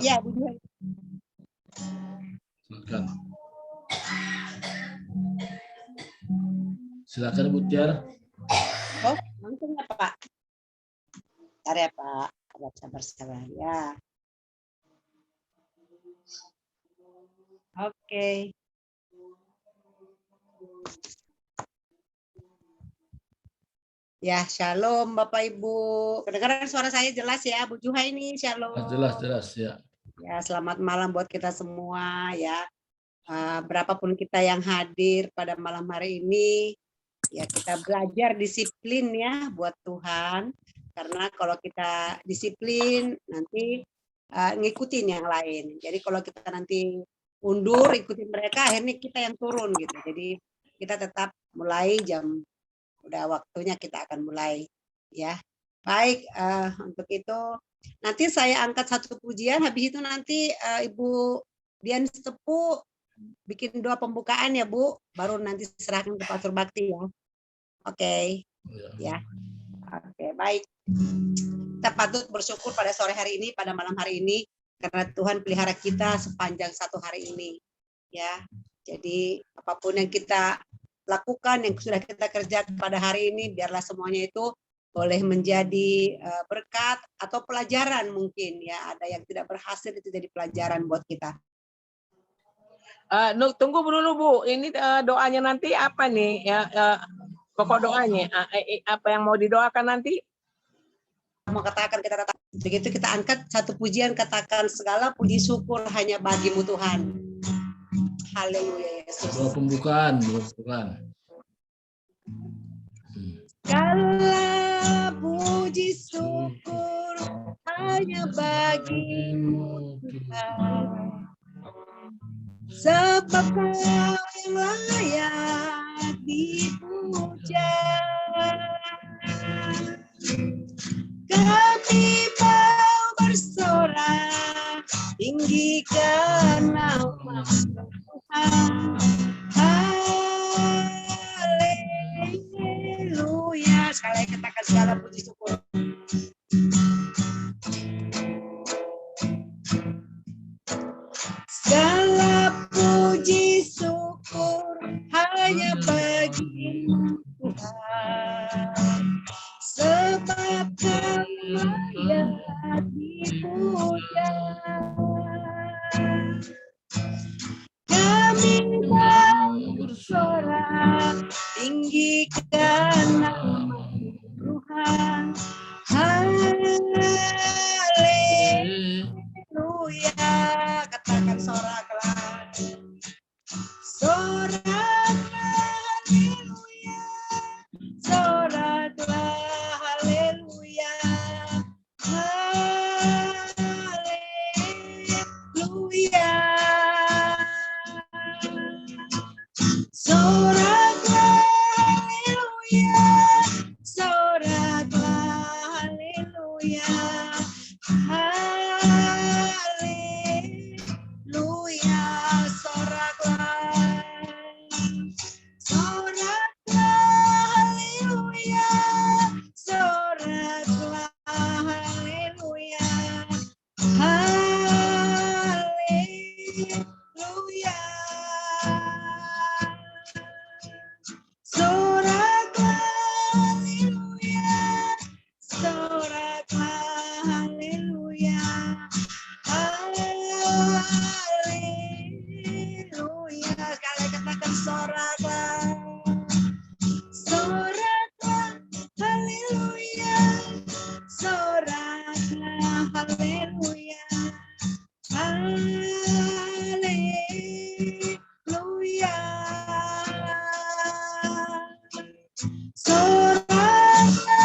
Ya, Bu Juhai. Silakan. Silakan Bu Tiar. Oh, langsung ya Pak. Bentar ya Pak. Sabar ya. Oke. Ya, shalom Bapak Ibu. Kedengaran suara saya jelas ya, Bu Juhai ini. Shalom. Jelas ya. Ya, selamat malam buat kita semua ya. Berapapun kita yang hadir pada malam hari ini, ya kita belajar disiplin ya buat Tuhan. Karena kalau kita disiplin, nanti ngikutin yang lain. Jadi kalau kita nanti undur, ikutin mereka, akhirnya kita yang turun gitu. Jadi kita tetap mulai udah waktunya kita akan mulai ya. Baik, untuk itu nanti saya angkat satu pujian, habis itu nanti Ibu Dian Setepu bikin doa pembukaan ya Bu, baru nanti serahkan ke Pastor Bakti ya. Oke. Ya. Oke, baik. Kita patut bersyukur pada sore hari ini, pada malam hari ini, karena Tuhan pelihara kita sepanjang satu hari ini. Ya. Jadi apapun yang kita lakukan, yang sudah kita kerjakan pada hari ini, biarlah semuanya itu boleh menjadi berkat atau pelajaran mungkin ya. Ada yang tidak berhasil, itu jadi pelajaran buat kita. Tunggu dulu Bu, ini doanya nanti apa nih ya? Pokok doanya apa yang mau didoakan nanti? Mau katakan kita tetap begitu, kita angkat satu pujian, katakan segala puji syukur hanya bagimu Tuhan. Haleluya Yesus. Doa pembukaan. Segala puji syukur hanya bagimu Tuhan, sebab Kau yang layak dipuja. Kami mau bersorak tinggikan nama Tuhan. Haleluya. Sekali lagi katakan segala puji syukur. Segala puji syukur hanya bagimu Tuhan, sebab Kau layak dipuja. Kami mau bersorak tinggikan nama Tuhan. Haleluya. Katakan soraklah. Soraklah haleluya. Soraklah haleluya. Haleluya. Soraklah haleluya. Soraklah haleluya. Haleluya. Soraklah. Soraklah haleluya. Soraklah haleluya. Haleluya. Soraklah haleluya. Soraklah haleluya. Haleluya. Sekali katakan soraklah. Soraklah haleluya. Soraklah haleluya. Haleluya. Soraklah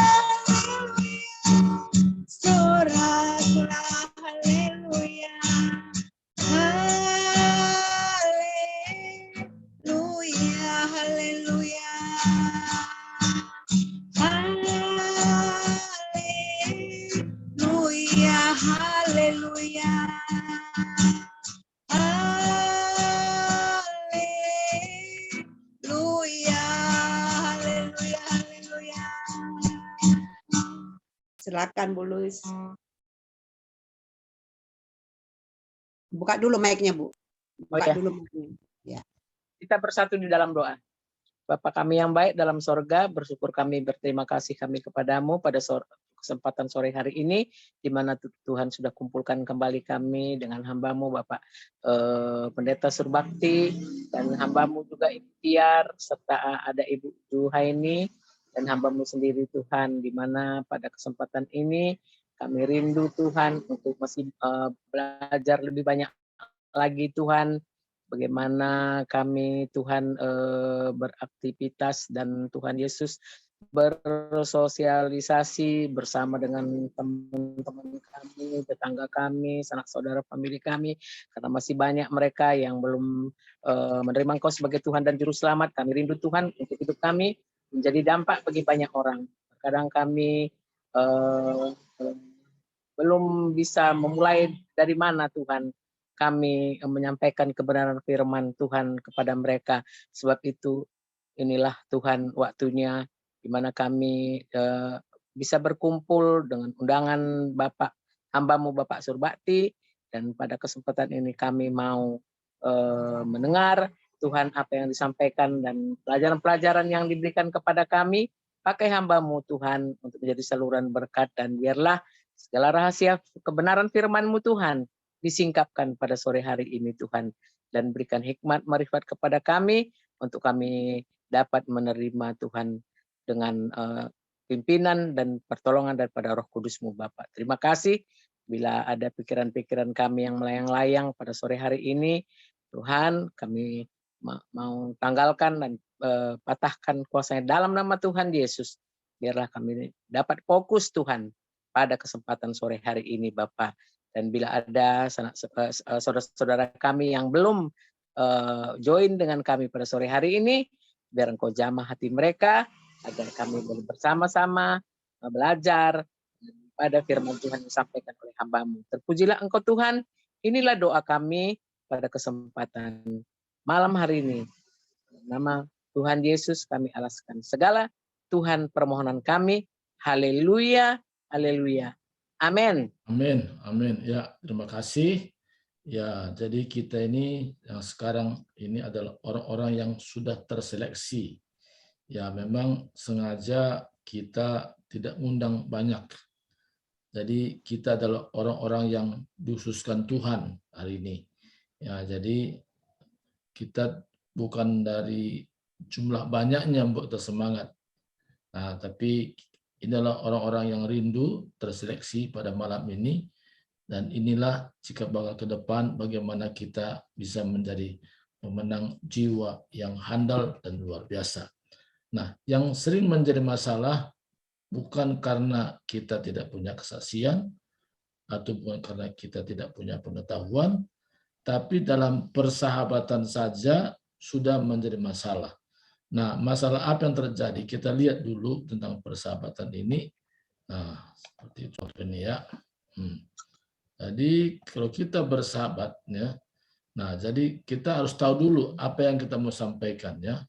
haleluya. Haleluya. Haleluya. Haleluya. Haleluya. Haleluya. Haleluya. Haleluya. Silakan Bu Luis. Buka dulu mic-nya, Bu. Buka ya. dulu mic-nya. Kita bersatu di dalam doa. Bapa kami yang baik dalam sorga, bersyukur kami, berterima kasih kami kepadamu pada kesempatan sore hari ini, di mana Tuhan sudah kumpulkan kembali kami dengan hambamu Bapak Pendeta Surbakti, dan hambamu juga Ikhtiar, serta ada Ibu Juhaini, dan hambamu sendiri Tuhan, di mana pada kesempatan ini kami rindu Tuhan untuk masih belajar lebih banyak lagi Tuhan, bagaimana kami Tuhan beraktivitas dan Tuhan Yesus bersosialisasi bersama dengan teman-teman kami, tetangga kami, sanak saudara famili kami, karena masih banyak mereka yang belum menerima Engkau sebagai Tuhan dan Juru Selamat. Kami rindu Tuhan untuk hidup kami menjadi dampak bagi banyak orang. Kadang kami belum bisa memulai dari mana Tuhan kami menyampaikan kebenaran firman Tuhan kepada mereka. Sebab itu inilah Tuhan waktunya di mana kami bisa berkumpul dengan undangan Bapak hambamu Bapak Surbakti, dan pada kesempatan ini kami mau mendengar Tuhan apa yang disampaikan dan pelajaran-pelajaran yang diberikan kepada kami. Pakai hambamu Tuhan untuk menjadi saluran berkat, dan biarlah segala rahasia kebenaran firman-Mu Tuhan disingkapkan pada sore hari ini Tuhan, dan berikan hikmat marifat kepada kami untuk kami dapat menerima Tuhan dengan pimpinan dan pertolongan daripada Roh Kudus-Mu Bapak. Terima kasih bila ada pikiran-pikiran kami yang melayang-layang pada sore hari ini Tuhan, kami mau tanggalkan dan patahkan kuasanya dalam nama Tuhan Yesus. Biarlah kami dapat fokus Tuhan pada kesempatan sore hari ini Bapak. Dan bila ada saudara-saudara kami yang belum join dengan kami pada sore hari ini, biar Engkau jamah hati mereka, agar kami boleh bersama-sama belajar pada firman Tuhan yang disampaikan oleh hamba-Mu. Terpujilah Engkau Tuhan, inilah doa kami pada kesempatan malam hari ini. Nama Tuhan Yesus kami alaskan segala Tuhan permohonan kami. Haleluya, haleluya. Amin. Amin, amin. Ya, terima kasih. Ya, jadi kita ini yang sekarang ini adalah orang-orang yang sudah terseleksi. Ya, memang sengaja kita tidak undang banyak. Jadi kita adalah orang-orang yang dikhususkan Tuhan hari ini. Ya, jadi kita bukan dari jumlah banyaknya untuk tersemangat. Nah, tapi inilah orang-orang yang rindu terseleksi pada malam ini, dan inilah jika bakal ke depan bagaimana kita bisa menjadi pemenang jiwa yang handal dan luar biasa. Nah, yang sering menjadi masalah bukan karena kita tidak punya kesaksian atau bukan karena kita tidak punya pengetahuan, tapi dalam persahabatan saja sudah menjadi masalah. Nah, masalah apa yang terjadi? Kita lihat dulu tentang persahabatan ini. Nah, seperti contoh ini ya. Jadi kalau kita bersahabat ya, nah jadi kita harus tahu dulu apa yang kita mau sampaikan ya.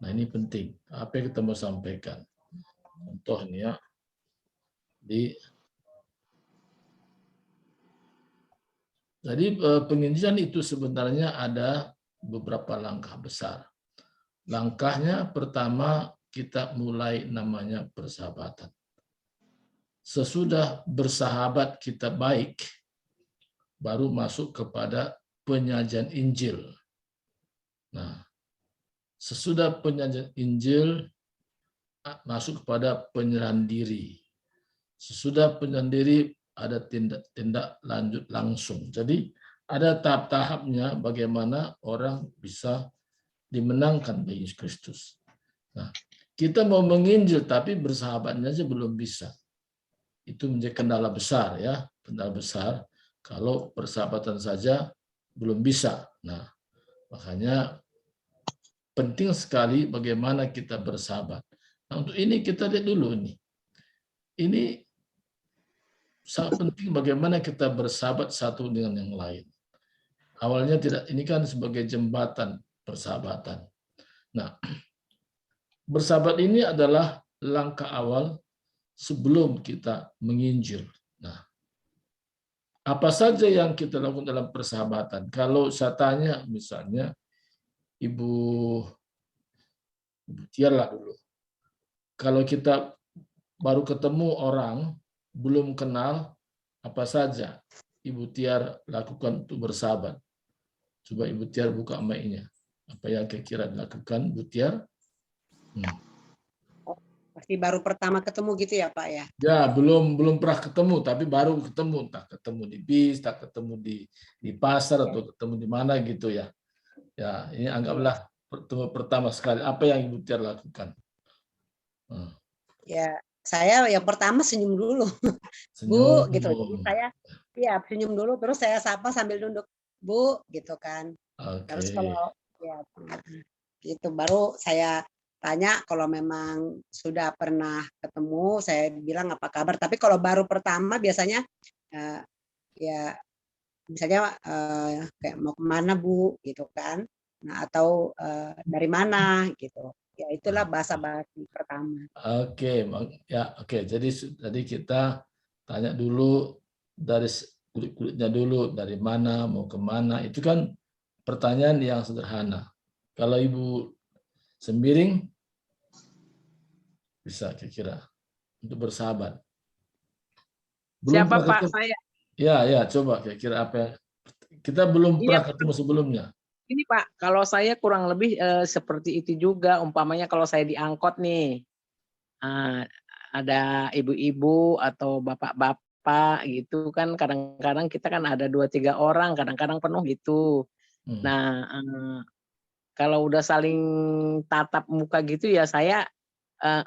Nah ini penting. Apa yang kita mau sampaikan? Contoh ini ya. Jadi penginjilan itu sebenarnya ada beberapa langkah besar. Langkahnya pertama kita mulai namanya persahabatan. Sesudah bersahabat kita baik, baru masuk kepada penyajian Injil. Nah, sesudah penyajian Injil masuk kepada penyerahan diri. Sesudah penyerahan diri ada tindak lanjut langsung. Jadi ada tahap-tahapnya bagaimana orang bisa dimenangkan bagi Yesus Kristus. Nah, kita mau menginjil tapi bersahabatnya aja belum bisa. Itu menjadi kendala besar ya, kendala besar kalau persahabatan saja belum bisa. Nah, makanya penting sekali bagaimana kita bersahabat. Nah, untuk ini kita lihat dulu nih. Ini sangat penting bagaimana kita bersahabat satu dengan yang lain. Awalnya tidak, ini kan sebagai jembatan persahabatan. Nah, bersahabat ini adalah langkah awal sebelum kita menginjil. Nah, apa saja yang kita lakukan dalam persahabatan? Kalau saya tanya, misalnya Ibu Tiar lah dulu. Kalau kita baru ketemu orang, belum kenal, apa saja Ibu Tiar lakukan untuk bersahabat? Coba Ibu Tiar buka mic-nya. Apa yang kira-kira dilakukan, Bu Tiar? Pasti baru pertama ketemu gitu ya Pak ya? Ya, belum pernah ketemu, tapi baru ketemu. Entah ketemu di bis, entah ketemu di pasar, atau ketemu di mana gitu ya. Ya, ini anggaplah pertemuan pertama sekali. Apa yang Ibu Tiar lakukan? Ya, saya yang pertama senyum dulu. Senyum. Bu, gitu. Jadi saya senyum dulu, terus saya sapa sambil nunduk, Bu, gitu kan. Terus Oke. kalau ya gitu baru saya tanya kalau memang sudah pernah ketemu, saya bilang apa kabar. Tapi kalau baru pertama biasanya ya misalnya kayak mau kemana Bu, gitu kan. Nah, atau dari mana gitu. Ya itulah basa-basi pertama. Oke, ya oke. Jadi tadi kita tanya dulu dari kulit-kulitnya dulu, dari mana mau kemana. Itu kan pertanyaan yang sederhana. Kalau Ibu Sembiring bisa kira-kira untuk bersahabat. Belum Siapa pernah Pak? ketemu. Saya. Ya, coba kira-kira apa yang kita belum Iya, pernah ketemu sebelumnya. ini Pak, kalau saya kurang lebih seperti itu juga. Umpamanya kalau saya diangkot nih, ada ibu-ibu atau bapak-bapak gitu kan, kadang-kadang kita kan ada 2-3 orang, kadang-kadang penuh gitu. Nah, kalau udah saling tatap muka gitu ya saya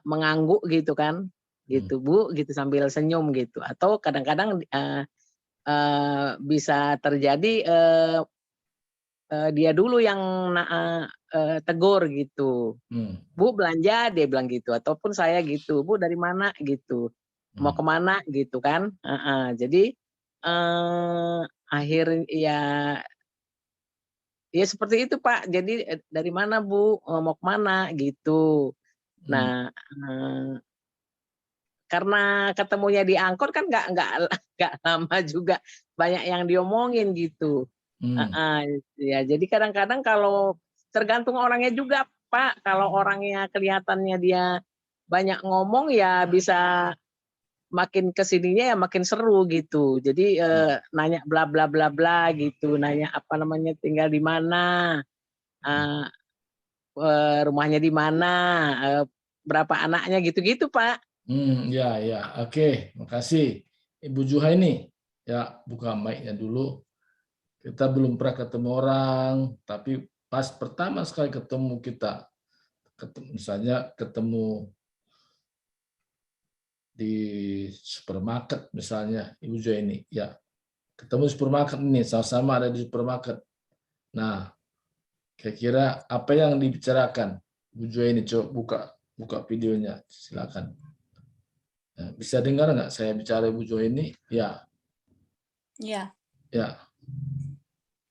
mengangguk gitu kan, gitu Bu, gitu sambil senyum gitu. Atau kadang-kadang bisa terjadi dia dulu yang tegur gitu. Bu belanja, dia bilang gitu. Ataupun saya gitu, Bu dari mana gitu, mau kemana gitu kan. Jadi akhir ya seperti itu Pak. Jadi dari mana Bu, mau kemana gitu. Nah, karena ketemunya di angkot kan nggak lama juga, banyak yang diomongin gitu. Ya jadi kadang-kadang kalau tergantung orangnya juga Pak, kalau orangnya kelihatannya dia banyak ngomong ya bisa makin kesininya ya makin seru gitu. Jadi nanya bla bla bla bla gitu, nanya apa namanya tinggal di mana, rumahnya di mana, berapa anaknya gitu-gitu Pak. Ya, oke, makasih Ibu Juhaini. Ya, buka mic-nya dulu. Kita belum pernah ketemu orang, tapi pas pertama sekali ketemu kita, misalnya ketemu di supermarket misalnya, Ibu Juhaini, ya ketemu di supermarket ini, sama-sama ada di supermarket. Nah, kira-kira apa yang dibicarakan, Ibu Juhaini? Coba buka videonya, silakan. Bisa dengar nggak saya bicara Ibu Juhaini? Ya. Ya. Ya,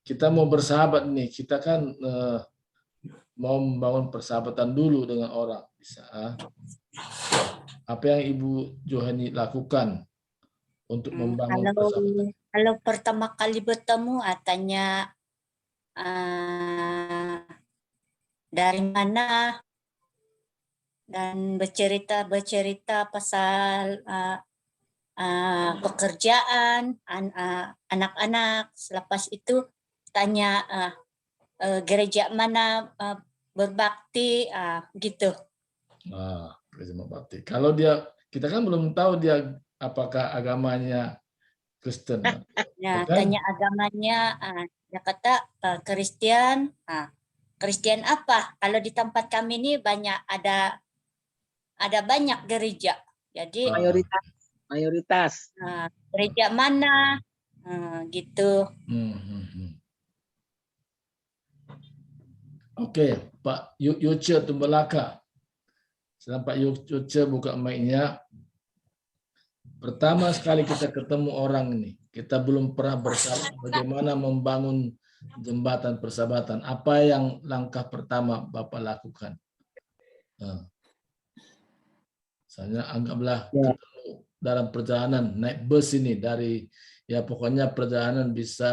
kita mau bersahabat nih. Kita kan mau membangun persahabatan dulu dengan orang. Bisa. Apa yang Ibu Johani lakukan untuk membangun persahabatan? Kalau pertama kali bertemu, tanya dari mana, dan bercerita pasal pekerjaan anak-anak. Selepas itu tanya gereja mana berbakti gitu. Gereja berbakti. Kalau kita kan belum tahu dia apakah agamanya Kristen. Nah, tanya agamanya, dia kata Kristen. Kristen apa? Kalau di tempat kami ini ada banyak gereja. Jadi mayoritas. Gereja mana gitu. Oke, Pak Yuce Tumbelaka. Setelah Pak Yuce buka mic-nya. Pertama sekali kita ketemu orang ini, kita belum pernah bersama. Bagaimana membangun jembatan persahabatan? Apa yang langkah pertama Bapak lakukan? Misalnya anggaplah ketemu dalam perjalanan naik bus ini dari Ya pokoknya perjalanan bisa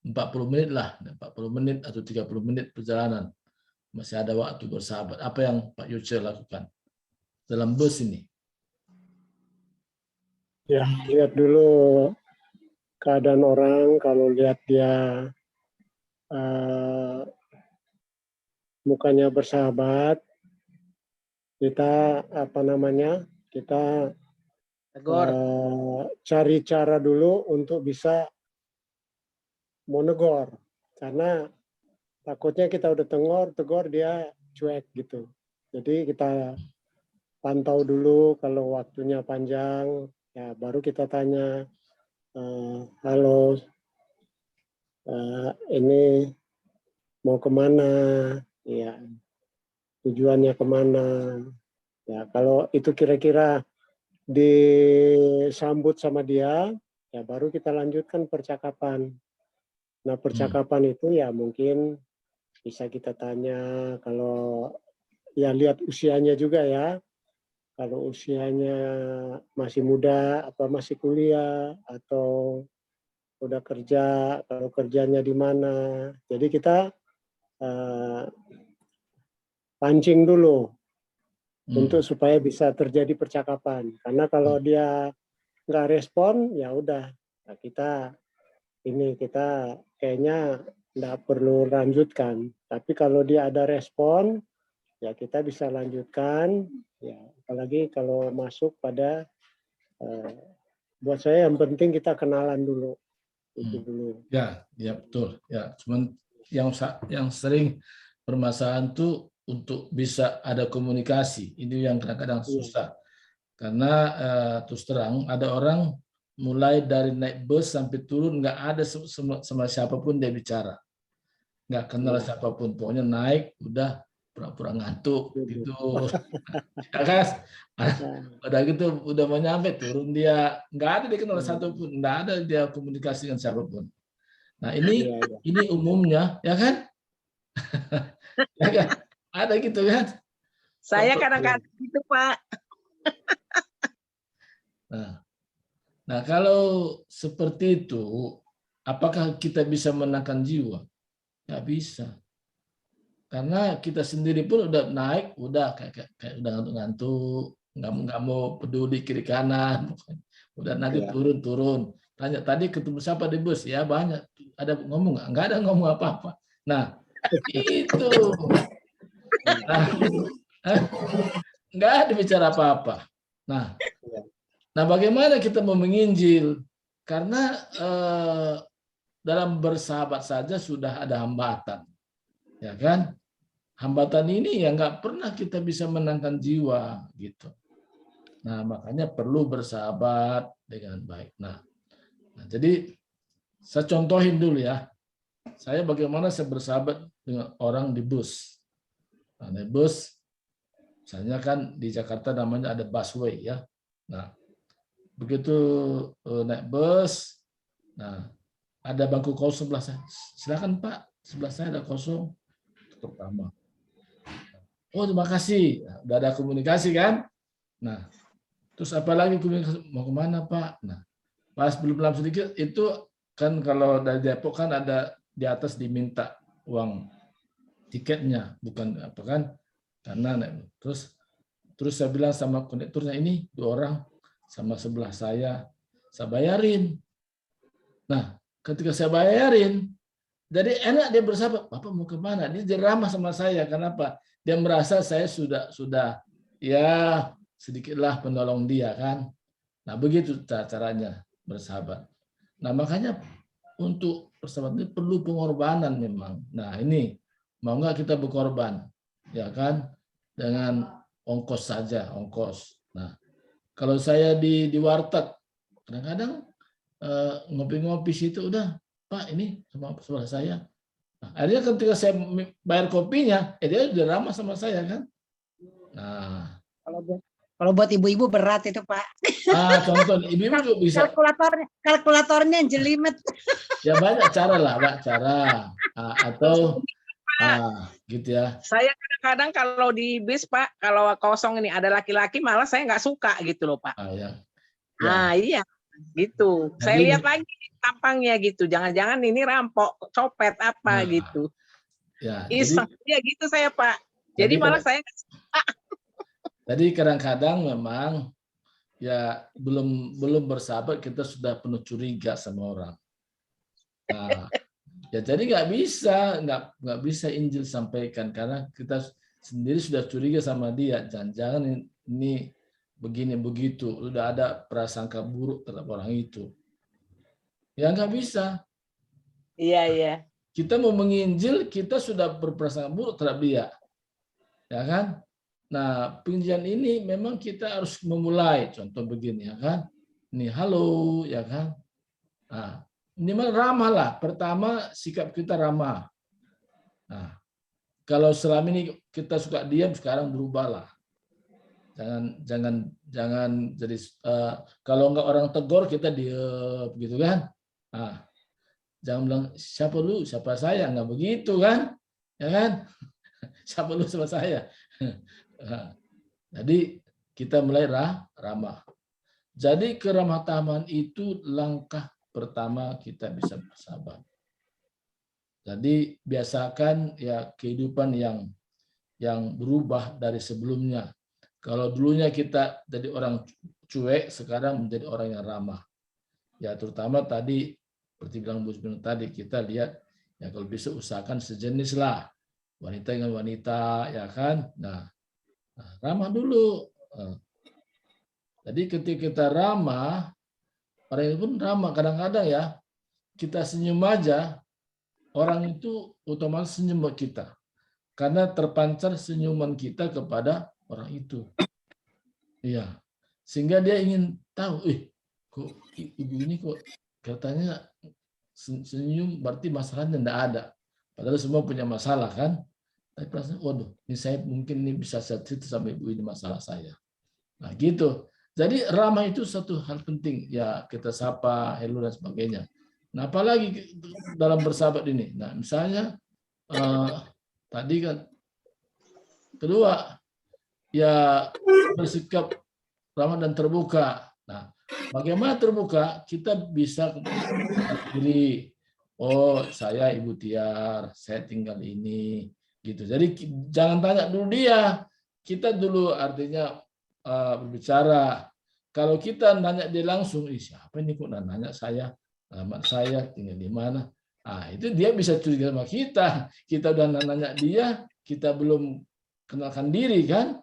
40 menit lah, 40 menit atau 30 menit perjalanan. Masih ada waktu bersahabat. Apa yang Pak Yuce lakukan dalam bus ini? Ya, lihat dulu keadaan orang. Kalau lihat dia mukanya bersahabat, kita kita Tegur. cari cara dulu untuk bisa menegur, karena takutnya kita udah tegur dia cuek gitu. Jadi kita pantau dulu, kalau waktunya panjang ya baru kita tanya, halo, ini mau kemana, ya tujuannya kemana. Ya kalau itu kira-kira disambut sama dia, ya baru kita lanjutkan percakapan. Nah percakapan itu ya mungkin bisa kita tanya, kalau ya lihat usianya juga ya. Kalau usianya masih muda, apa masih kuliah, atau udah kerja, kalau kerjanya di mana. Jadi kita pancing dulu untuk supaya bisa terjadi percakapan. Karena kalau dia nggak respon, ya udah, nah kita kayaknya nggak perlu lanjutkan. Tapi kalau dia ada respon, ya kita bisa lanjutkan. Ya, apalagi kalau masuk pada, buat saya yang penting kita kenalan dulu. Itu dulu. Ya, ya betul. Ya, cuman yang sering permasalahan tuh untuk bisa ada komunikasi. Ini yang kadang-kadang susah. Karena terus terang ada orang mulai dari naik bus sampai turun nggak ada sama siapapun dia bicara. Nggak kenal siapapun. Pokoknya naik udah pura-pura ngantuk gitu. Ya kan? Udah gitu udah mau nyampe turun dia nggak ada dia kenal satupun, nggak ada dia komunikasi dengan siapapun. Nah ini umumnya ya kan? Ya kan? Ada gitu kan? Saya kadang-kadang gitu Pak. Nah kalau seperti itu, apakah kita bisa menenangkan jiwa? Nggak bisa. Karena kita sendiri pun udah naik, udah kayak udah ngantuk, nggak mau peduli kiri kanan, udah nanti turun. Tanya tadi ketemu siapa di bus? Ya banyak. Ada ngomong nggak ada ngomong apa-apa. Nah itu, nggak ada bicara apa-apa. Nah bagaimana kita mau menginjil? Karena dalam bersahabat saja sudah ada hambatan, ya kan? Hambatan ini ya nggak pernah kita bisa menenangkan jiwa gitu. Nah makanya perlu bersahabat dengan baik. Nah jadi saya contohin dulu ya. Saya bagaimana saya bersahabat dengan orang di bus. Nah, di bus, misalnya kan di Jakarta namanya ada busway ya. Nah begitu naik bus, nah ada bangku kosong sebelah saya. Silakan Pak, sebelah saya ada kosong. Pertama. Oh terima kasih, udah ada komunikasi kan? Nah, terus apa lagi komunikasi? Mau kemana Pak? Nah, pas belum lama sedikit itu kan kalau dari Depok kan ada di atas diminta uang tiketnya, bukan apa kan? Karena terus saya bilang sama kondekturnya ini 2 orang sama sebelah saya bayarin. Nah, ketika saya bayarin, jadi enak dia bersahabat. Bapak mau kemana? Dia ramah sama saya. Kenapa? Dia merasa saya sudah ya sedikitlah penolong dia kan. Nah begitu caranya bersahabat. Nah makanya untuk persahabatan ini perlu pengorbanan memang. Nah ini mau nggak kita berkorban, ya kan? Dengan ongkos saja, ongkos. Nah kalau saya di warteg, kadang-kadang ngopi-ngopi situ udah Pak ini sama sebelah saya. Nah, akhirnya ketika saya bayar kopinya, dia udah ramah sama saya kan. Nah, kalau buat ibu-ibu berat itu Pak. Contoh ibu-ibu juga bisa. Kalkulatornya jelimet. Ya banyak cara lah, Pak, cara atau gitu ya. Saya kadang-kadang kalau di bis Pak, kalau kosong ini ada laki-laki malah saya nggak suka gitu loh Pak. Ya. Iya. gitu. Saya Jadi- lihat lagi tampangnya gitu. Jangan-jangan ini rampok, copet apa Nah, gitu. ya, Iseng ya gitu saya, Pak. Jadi Jadi malah saya jadi kadang-kadang memang ya belum bersahabat kita sudah penuh curiga sama orang. Nah, ya jadi nggak bisa Injil sampaikan karena kita sendiri sudah curiga sama dia. Jangan-jangan ini begini begitu, udah ada prasangka buruk terhadap orang itu. Ya nggak bisa. iya. Kita mau menginjil, kita sudah berprasangka buruk terhadap dia. Ya kan? Nah, penginjilan ini memang kita harus memulai. Contoh begini, ya kan? Ini halo, ya kan? Nah, minimal ramah lah. Pertama, sikap kita ramah. Nah, kalau selama ini kita suka diam, sekarang berubahlah. Jangan jadi kalau nggak orang tegur kita diam, gitu kan? Nah, jangan bilang siapa lu, siapa saya, nggak begitu kan? Ya kan? Siapa lu sama saya? Jadi kita mulai ramah. Jadi keramah tamahan itu langkah pertama kita bisa bersahabat. Jadi biasakan ya kehidupan yang berubah dari sebelumnya. Kalau dulunya kita jadi orang cuek, sekarang menjadi orang yang ramah. Ya terutama tadi seperti bilang Bu Spino tadi, kita lihat ya kalau bisa usahakan sejenis lah, wanita dengan wanita, ya kan. Nah ramah dulu. Jadi ketika kita ramah, orang itu pun ramah. Kadang-kadang ya kita senyum aja, orang itu otomatis senyum ke kita karena terpancar senyuman kita kepada orang itu. Iya, sehingga dia ingin tahu, kok ibu ini kok katanya senyum, berarti masalahnya tidak ada. Padahal semua punya masalah kan. Tapi perasaan, waduh, ini saya mungkin ini bisa cerita sama ibu ini masalah saya. Nah gitu. Jadi ramah itu satu hal penting. Ya kita sapa, hello dan sebagainya. Nah apalagi dalam bersahabat ini. Nah misalnya tadi kan kedua ya bersikap ramah dan terbuka. Nah bagaimana terbuka? Kita bisa diri. Oh saya Ibu Tiar, saya tinggal ini. Gitu. Jadi jangan tanya dulu dia. Kita dulu artinya berbicara. Kalau kita nanya dia langsung, siapa ini kok nanya saya, alamat saya, tinggal di mana? Itu dia bisa curiga sama kita. Kita udah nanya dia, kita belum kenalkan diri kan?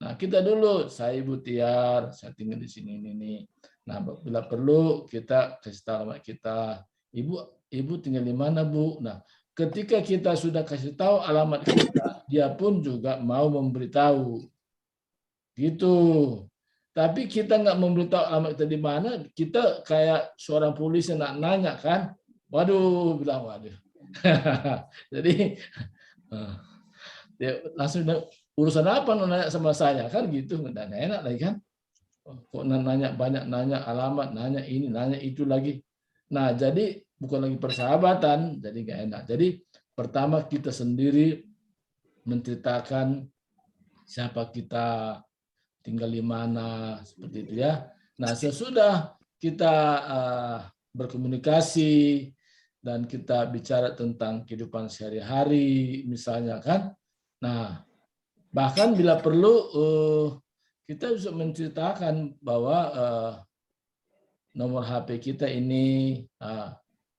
Nah kita dulu, saya Ibu Tiar, saya tinggal di sini ini. Nah bila perlu kita kasih tahu alamat kita. Ibu tinggal di mana Bu? Nah ketika kita sudah kasih tahu alamat kita, dia pun juga mau memberitahu. Gitu. Tapi kita nggak memberitahu alamat kita di mana, kita kayak seorang polisi yang nanya kan, waduh, bilang waduh. Jadi dia langsung bilang, urusan apa nanya sama saya kan gitu, nggak enak lagi kan. Kok nanya banyak, nanya alamat, nanya ini, nanya itu lagi. Nah jadi bukan lagi persahabatan, jadi nggak enak. Jadi pertama kita sendiri menceritakan siapa kita, tinggal di mana, seperti itu ya. Nah, sesudah kita berkomunikasi dan kita bicara tentang kehidupan sehari-hari, misalnya kan. Nah, bahkan bila perlu kita bisa menceritakan bahwa nomor HP kita ini,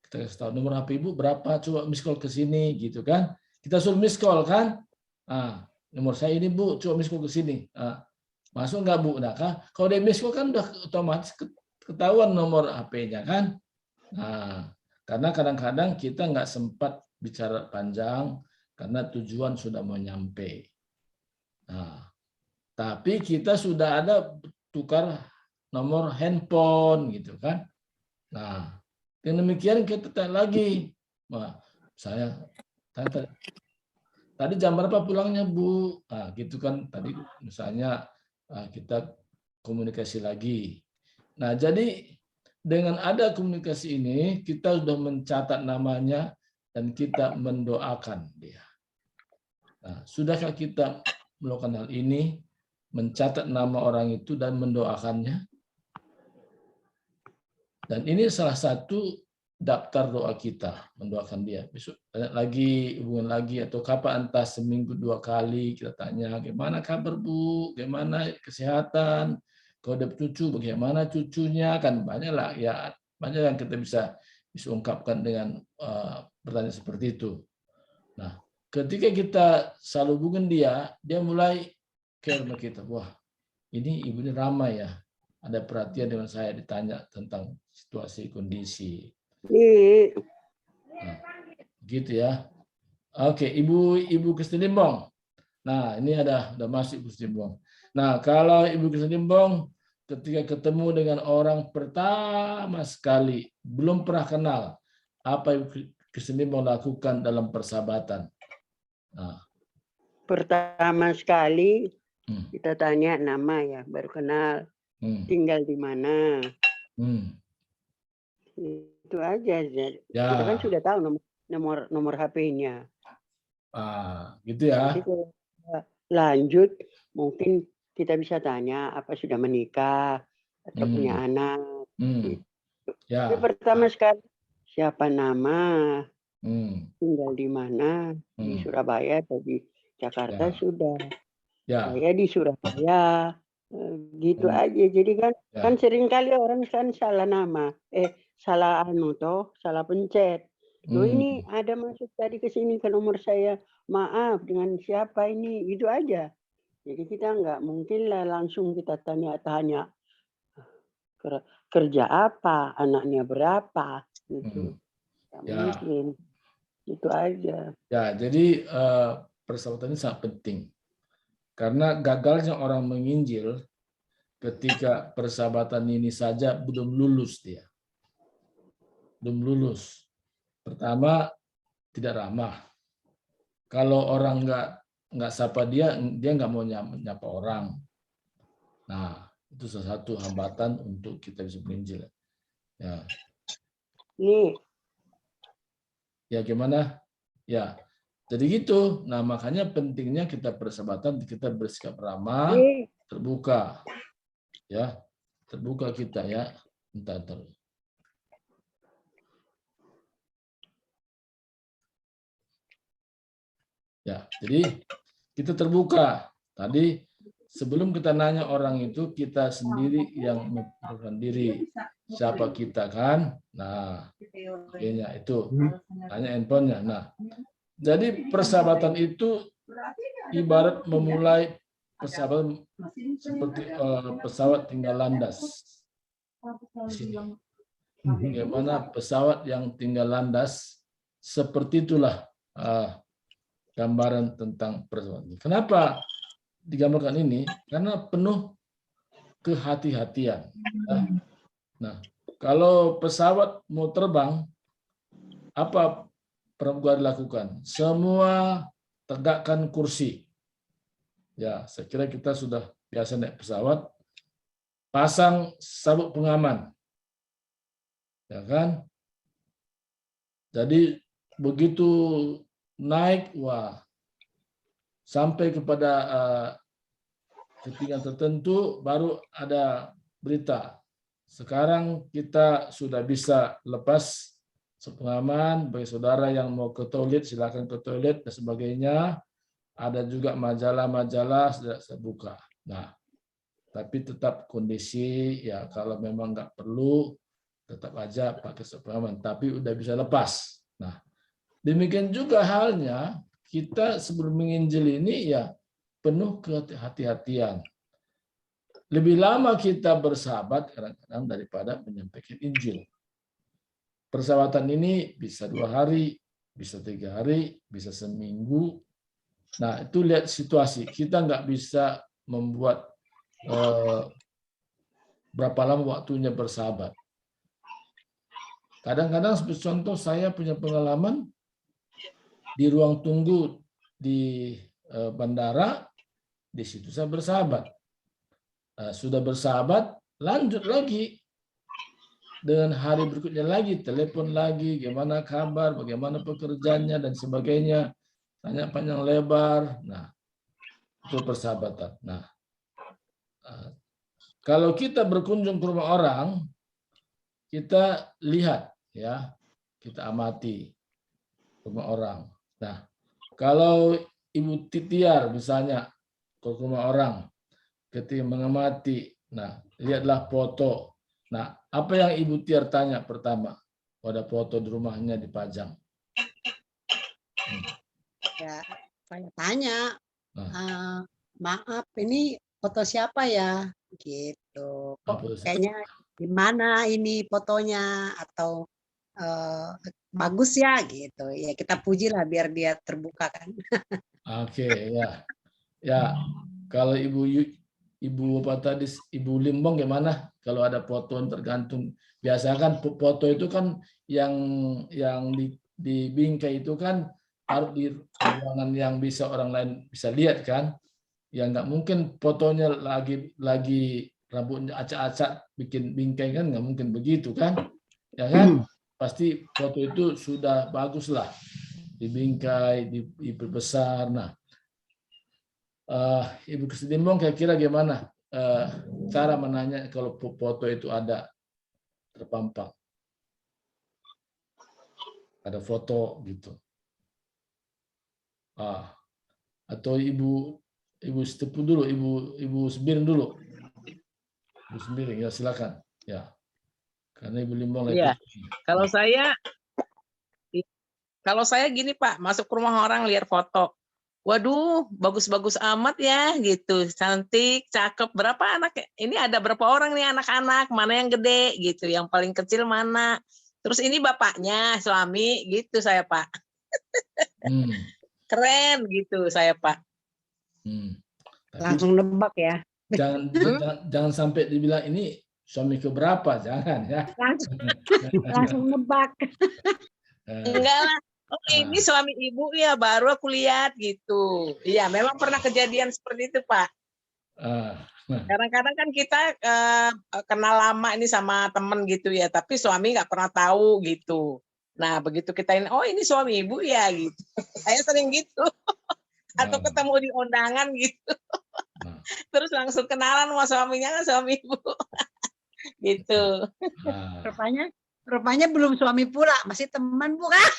kita kasih tahu nomor HP Ibu berapa, coba miss call ke sini, gitu kan. Kita suruh miss call kan. Nomor saya ini Bu, coba miss call ke sini. Masuk nggak Bu? Nah, kalau dia miss call kan udah otomatis ketahuan nomor HP-nya kan. Nah, karena kadang-kadang kita nggak sempat bicara panjang karena tujuan sudah mau nyampe. Nah, tapi kita sudah ada tukar nomor handphone gitu kan. Nah, dengan demikian kita tanya lagi. Wah, saya tadi jam berapa pulangnya Bu? Nah, gitu kan tadi misalnya kita komunikasi lagi. Nah, jadi dengan ada komunikasi ini, kita sudah mencatat namanya dan kita mendoakan dia. Nah, sudahkah kita melakukan hal ini, mencatat nama orang itu dan mendoakannya? Dan ini salah satu daftar doa kita, mendoakan dia. Besok tanya lagi, hubungan lagi, atau kapan entah seminggu 2 kali kita tanya, gimana kabar Bu, gimana kesehatan, kalau ada cucu, bagaimana cucunya, kan banyak lah ya, banyak yang kita bisa ungkapkan dengan bertanya seperti itu. Nah, ketika kita selalu hubungan dia mulai care sama kita. Wah, ini ibunya ramah ya, ada perhatian dengan saya, ditanya tentang situasi kondisi. Nah, gitu ya. Oke, Ibu Kristen Limbong. Nah, ini udah masuk Ibu Kristen Limbong. Nah, kalau Ibu Kristen Limbong ketika ketemu dengan orang pertama sekali, belum pernah kenal, apa Ibu Kristen Limbong lakukan dalam persahabatan? Nah. Pertama sekali kita tanya nama ya, baru kenal. Tinggal di mana. Itu aja. Ya. Kita kan sudah tahu nomor HP-nya. Gitu ya. Nanti kalau lanjut mungkin kita bisa tanya apa sudah menikah atau punya anak. Gitu. Ya. Tapi pertama sekali siapa nama, tinggal di mana, di Surabaya atau di Jakarta ya. Sudah. Ya. Saya di Surabaya. Gitu aja. Jadi kan kan sering kali orang kan salah nama, salah salah pencet. Loh ini ada masuk tadi ke sini ke nomor saya, maaf dengan siapa ini, gitu aja. Jadi kita nggak mungkin lah langsung kita tanya-tanya kerja apa, anaknya berapa, gitu. Ya. Mungkin itu aja. Ya, jadi persahabatan ini sangat penting. Karena gagalnya orang menginjil ketika persahabatan ini saja belum lulus dia. Belum lulus. Pertama, tidak ramah. Kalau orang nggak sapa dia nggak mau nyapa orang. Nah, itu salah satu hambatan untuk kita bisa menginjil. Ya. Nih. Ya gimana? Ya. Jadi gitu. Nah, makanya pentingnya kita persahabatan, kita bersikap ramah, terbuka. Ya. Terbuka kita ya. Entar. Ya, jadi kita terbuka. Tadi sebelum kita nanya orang itu, kita sendiri yang memperkenalkan diri. Siapa kita kan? Nah, kayaknya itu. Tanya handphonenya. Nah, jadi persahabatan itu ibarat memulai persahabatan seperti pesawat tinggal landas. Di sini. Bagaimana pesawat yang tinggal landas, seperti itulah gambaran tentang persahabatan. Kenapa digambarkan ini? Karena penuh kehati-hatian. Nah, kalau pesawat mau terbang, apa perempuan lakukan? Semua tegakkan kursi. Ya, saya kira kita sudah biasa naik pesawat, pasang sabuk pengaman. Ya kan? Jadi begitu naik, wah, sampai kepada ketinggian tertentu baru ada berita. Sekarang kita sudah bisa lepas pengaman, bagi saudara yang mau ke toilet silakan ke toilet dan sebagainya. Ada juga majalah-majalah sudah saya buka. Nah, tapi tetap kondisi ya kalau memang nggak perlu tetap aja pakai pengaman, tapi udah bisa lepas. Nah, demikian juga halnya kita sebelum menginjil ini ya penuh kehati-hatian. Lebih lama kita bersahabat kadang-kadang daripada menyampaikan Injil. Persahabatan ini bisa 2 hari, bisa 3 hari, bisa seminggu. Nah, itu lihat situasi. Kita nggak bisa membuat berapa lama waktunya bersahabat. Kadang-kadang seperti contoh saya punya pengalaman di ruang tunggu di bandara, di situ saya bersahabat. Sudah bersahabat, lanjut lagi dengan hari berikutnya lagi, telepon lagi, gimana kabar, bagaimana pekerjaannya dan sebagainya, tanya panjang lebar. Nah, itu persahabatan. Nah, kalau kita berkunjung ke rumah orang, kita lihat ya, kita amati rumah orang. Nah, kalau Ibu Titiar misalnya ke rumah orang, ketika mengamati, nah lihatlah foto. Nah, apa yang Ibu Tiar tanya pertama pada foto di rumahnya dipajang? Ya, saya tanya, maaf, ini foto siapa ya? Gitu. Kok kayaknya di mana ini fotonya, atau bagus ya gitu. Ya kita pujilah biar dia terbuka kan. Oke, ya. Ya, kalau Ibu apa tadi, Ibu Limbong gimana? Kalau ada foto tergantung. Biasa kan foto itu kan yang di bingkai itu kan harus di ruangan yang bisa orang lain bisa lihat kan? Ya nggak mungkin fotonya lagi rambutnya acak-acak bikin bingkai kan, nggak mungkin begitu kan? Ya kan? Pasti foto itu sudah bagus lah, dibingkai, diperbesar. Nah, Ibu Kristimbong kira-kira gimana cara menanya kalau foto itu ada terpampang, ada foto gitu, atau Ibu Setepu dulu, Ibu Sembiring dulu, Ibu Sembiring ya silakan ya, karena Ibu Limbong lagi. Iya, kalau saya gini Pak, masuk ke rumah orang lihat foto. Waduh, bagus-bagus amat ya gitu, cantik, cakep. Berapa anak? Ini ada berapa orang nih anak-anak? Mana yang gede gitu? Yang paling kecil mana? Terus ini bapaknya, suami gitu saya Pak. Keren gitu saya Pak. Langsung nebak ya. Jangan sampai dibilang ini suami keberapa, jangan ya. Langsung nebak. Enggak lah. Oh, ini suami ibu ya, baru aku lihat gitu. Iya, memang pernah kejadian seperti itu, Pak. Kadang-kadang kan kita kenal lama ini sama temen gitu ya, tapi suami nggak pernah tahu gitu. Nah, begitu kita ini, oh ini suami ibu ya gitu. Saya sering gitu. Atau ketemu di undangan gitu. Terus langsung kenalan sama suaminya kan suami ibu. Gitu. Rupanya belum suami pula, masih teman bukan?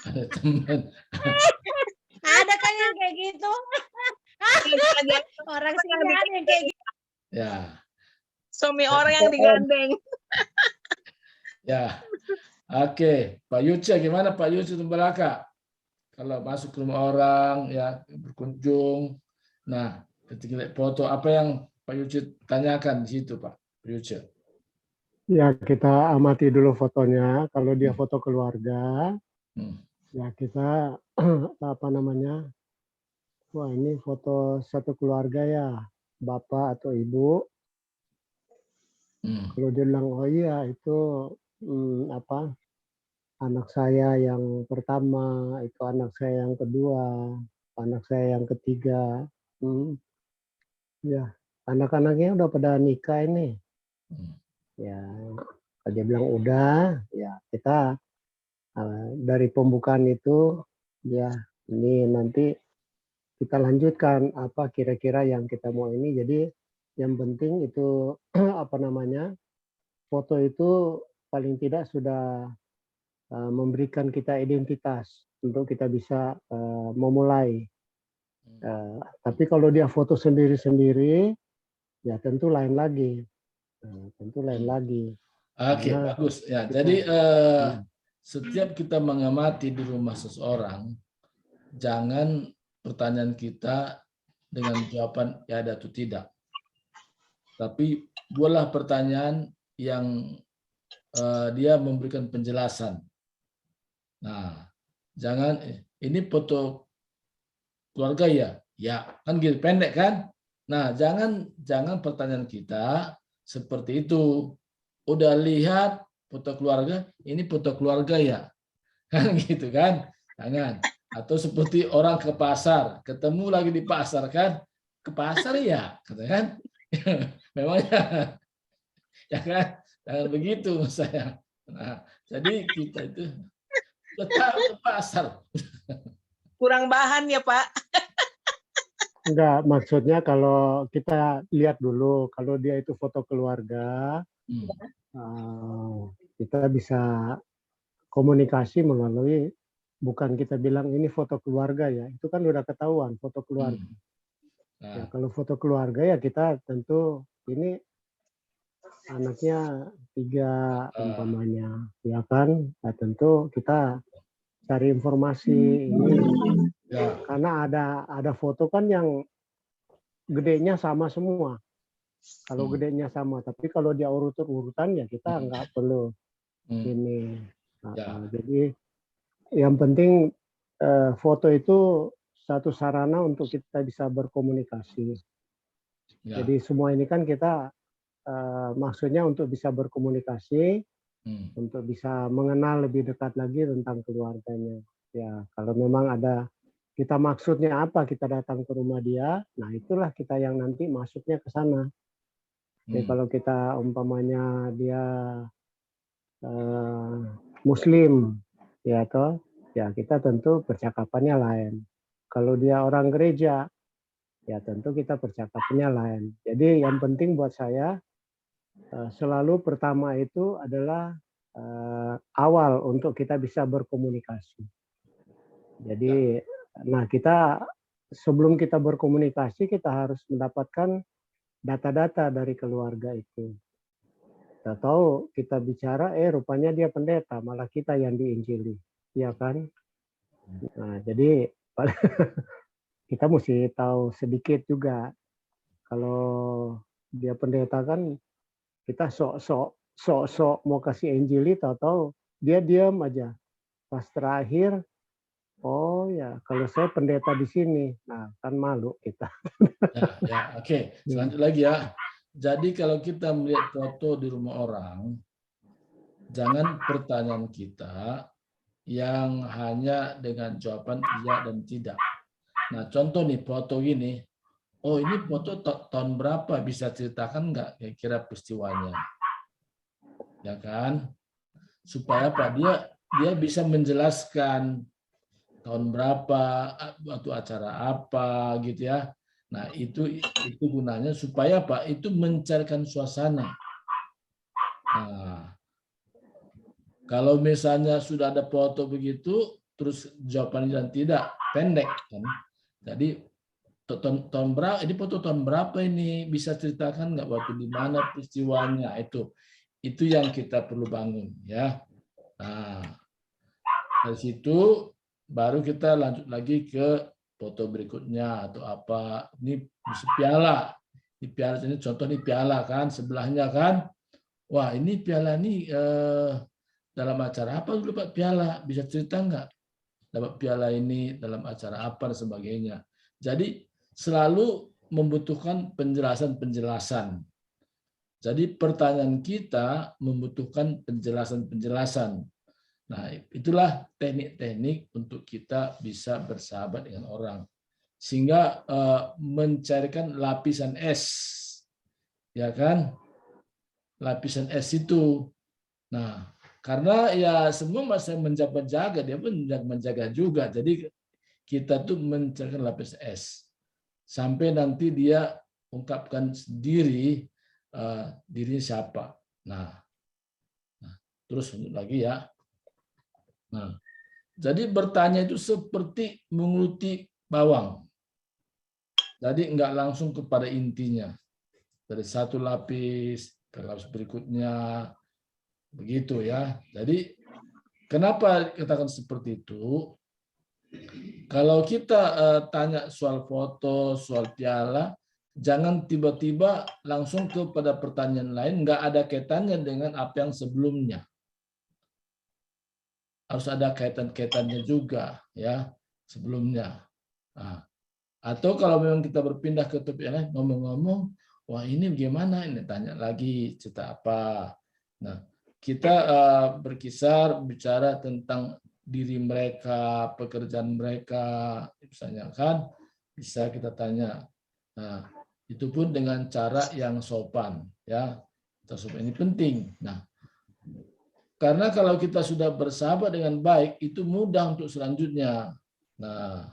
Ada teman. Ada kan yang kayak gitu. Orang sini ada yang kayak gitu. Ya. Suami orang yang digandeng. Ya. Oke, Pak Yuce gimana Pak Yuce Tumbalaka? Kalau masuk ke rumah orang ya berkunjung. Nah, ketika lihat foto apa yang Pak Yuce tanyakan di situ, Pak Yuce? Ya, kita amati dulu fotonya. Kalau dia foto keluarga, ya kita apa namanya? Wah, ini foto satu keluarga ya, bapak atau ibu. Kalau dia bilang, oh iya itu apa? Anak saya yang pertama, itu anak saya yang kedua, anak saya yang ketiga. Ya, anak-anaknya udah pada nikah ini. Ya, dia bilang udah, ya kita dari pembukaan itu, ya ini nanti kita lanjutkan apa kira-kira yang kita mau ini. Jadi yang penting itu apa namanya, foto itu paling tidak sudah memberikan kita identitas untuk kita bisa memulai. Tapi kalau dia foto sendiri-sendiri, ya tentu lain lagi. Oke, bagus ya. Jadi setiap kita mengamati di rumah seseorang, jangan pertanyaan kita dengan jawaban ya ada atau tidak. Tapi buatlah pertanyaan yang dia memberikan penjelasan. Nah, jangan ini foto keluarga ya, ya kan gitu pendek kan. Nah, jangan pertanyaan kita seperti itu. Udah lihat foto keluarga, ini foto keluarga ya, kan gitu kan? Jangan. Atau seperti orang ke pasar, ketemu lagi di pasar kan, ke pasar ya, kan? Memangnya, ya kan? Jangan begitu saya. Nah, jadi kita itu tetap ke pasar. Kurang bahan ya Pak. Enggak, maksudnya kalau kita lihat dulu, kalau dia itu foto keluarga, kita bisa komunikasi melalui, bukan kita bilang ini foto keluarga ya, itu kan udah ketahuan foto keluarga. Ya, kalau foto keluarga ya kita tentu ini anaknya 3 umpamanya, ya kan? Nah, tentu kita cari informasi ini, karena ada foto kan yang gedenya sama semua. Kalau gedenya sama, tapi kalau dia urutan ya kita nggak perlu ini. Jadi yang penting foto itu satu sarana untuk kita bisa berkomunikasi. Jadi semua ini kan kita maksudnya untuk bisa berkomunikasi, untuk bisa mengenal lebih dekat lagi tentang keluarganya. Ya, kalau memang ada kita maksudnya apa kita datang ke rumah dia, nah itulah kita yang nanti masuknya ke sana. Jadi kalau kita umpamanya dia Muslim, ya toh, ya kita tentu percakapannya lain. Kalau dia orang gereja, ya tentu kita percakapannya lain. Jadi yang penting buat saya selalu pertama itu adalah awal untuk kita bisa berkomunikasi. Jadi, nah kita sebelum kita berkomunikasi kita harus mendapatkan data-data dari keluarga itu. Kita tahu kita bicara, rupanya dia pendeta, malah kita yang diinjili, ya kan? Nah, jadi kita mesti tahu sedikit juga. Kalau dia pendeta kan kita sok-sok mau kasih injili, tahu-tahu dia diam aja. Pas terakhir, oh ya, kalau saya pendeta di sini, nah kan malu kita. Oke. Selanjut lagi ya. Jadi kalau kita melihat foto di rumah orang, jangan pertanyaan kita yang hanya dengan jawaban iya dan tidak. Nah, contoh nih foto ini, oh ini foto tahun berapa, bisa ceritakan nggak kira-kira peristiwanya? Ya kan? Supaya apa? Dia bisa menjelaskan tahun berapa, waktu acara apa gitu ya. Nah, itu gunanya supaya apa? Itu mencarikan suasana. Nah, kalau misalnya sudah ada foto begitu, terus jawabannya dan tidak, pendek kan. Jadi tahun berapa? Ini foto tahun berapa ini? Bisa ceritakan nggak waktu di mana peristiwanya itu? Itu yang kita perlu bangun ya. Nah, dari situ baru kita lanjut lagi ke foto berikutnya atau apa. Ini piala. Ini piala ini contoh nih piala kan sebelahnya kan. Wah, ini piala ini dalam acara apa dulu Pak piala? Bisa cerita nggak? Dapat piala ini dalam acara apa dan sebagainya. Jadi selalu membutuhkan penjelasan-penjelasan. Jadi pertanyaan kita membutuhkan penjelasan-penjelasan. Nah, itulah teknik-teknik untuk kita bisa bersahabat dengan orang. Sehingga mencarikan lapisan es. Ya kan? Lapisan es itu. Nah, karena ya semua masih menjaga-jaga, dia pun menjaga juga. Jadi kita tuh mencarikan lapis es. Sampai nanti dia ungkapkan sendiri dirinya siapa. Nah, terus lagi ya. Nah, jadi bertanya itu seperti menguti bawang. Jadi enggak langsung kepada intinya. Dari satu lapis ke lapis berikutnya, begitu ya. Jadi kenapa katakan seperti itu? Kalau kita tanya soal foto, soal piala, jangan tiba-tiba langsung kepada pertanyaan lain, enggak ada kaitannya dengan apa yang sebelumnya. Harus ada kaitan-kaitannya juga ya sebelumnya. Nah, atau kalau memang kita berpindah ke topik yang lain, ngomong-ngomong, wah ini gimana? Ini tanya lagi cerita apa. Nah, kita berkisar bicara tentang diri mereka, pekerjaan mereka, misalnya kan bisa kita tanya. Nah, itu pun dengan cara yang sopan, ya. Sopan ini penting. Nah, karena kalau kita sudah bersahabat dengan baik, itu mudah untuk selanjutnya. Nah,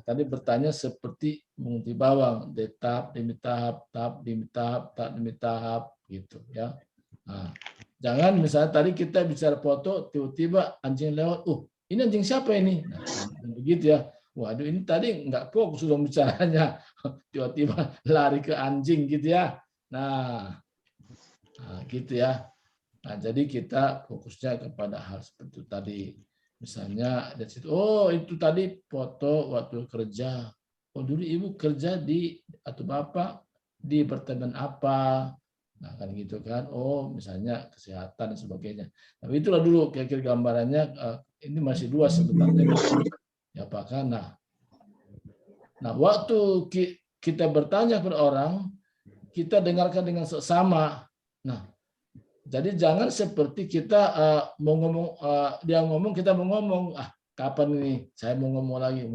tadi bertanya seperti mengunci bawang, tahap demi tahap, tahap demi tahap, tahap demi tahap, gitu ya. Nah, jangan misalnya tadi kita bicara foto, tiba-tiba anjing lewat, ini anjing siapa ini? Nah, begitu ya. Waduh, ini tadi nggak fokus sudah bicaranya, tiba-tiba lari ke anjing gitu ya. Nah gitu ya. Nah, jadi kita fokusnya kepada hal seperti itu tadi. Misalnya dari situ, itu tadi foto waktu kerja. Dulu ibu kerja di atau bapak di departemen apa? Nah, kan gitu kan. Misalnya kesehatan dan sebagainya. Tapi itulah dulu kira-kira gambarannya. Ini masih luas sebenarnya. Ya, apakah? Nah, waktu kita bertanya kepada orang, kita dengarkan dengan seksama. Nah, jadi jangan seperti kita mau ngomong, dia ngomong, kita mau ngomong, kapan ini saya mau ngomong lagi.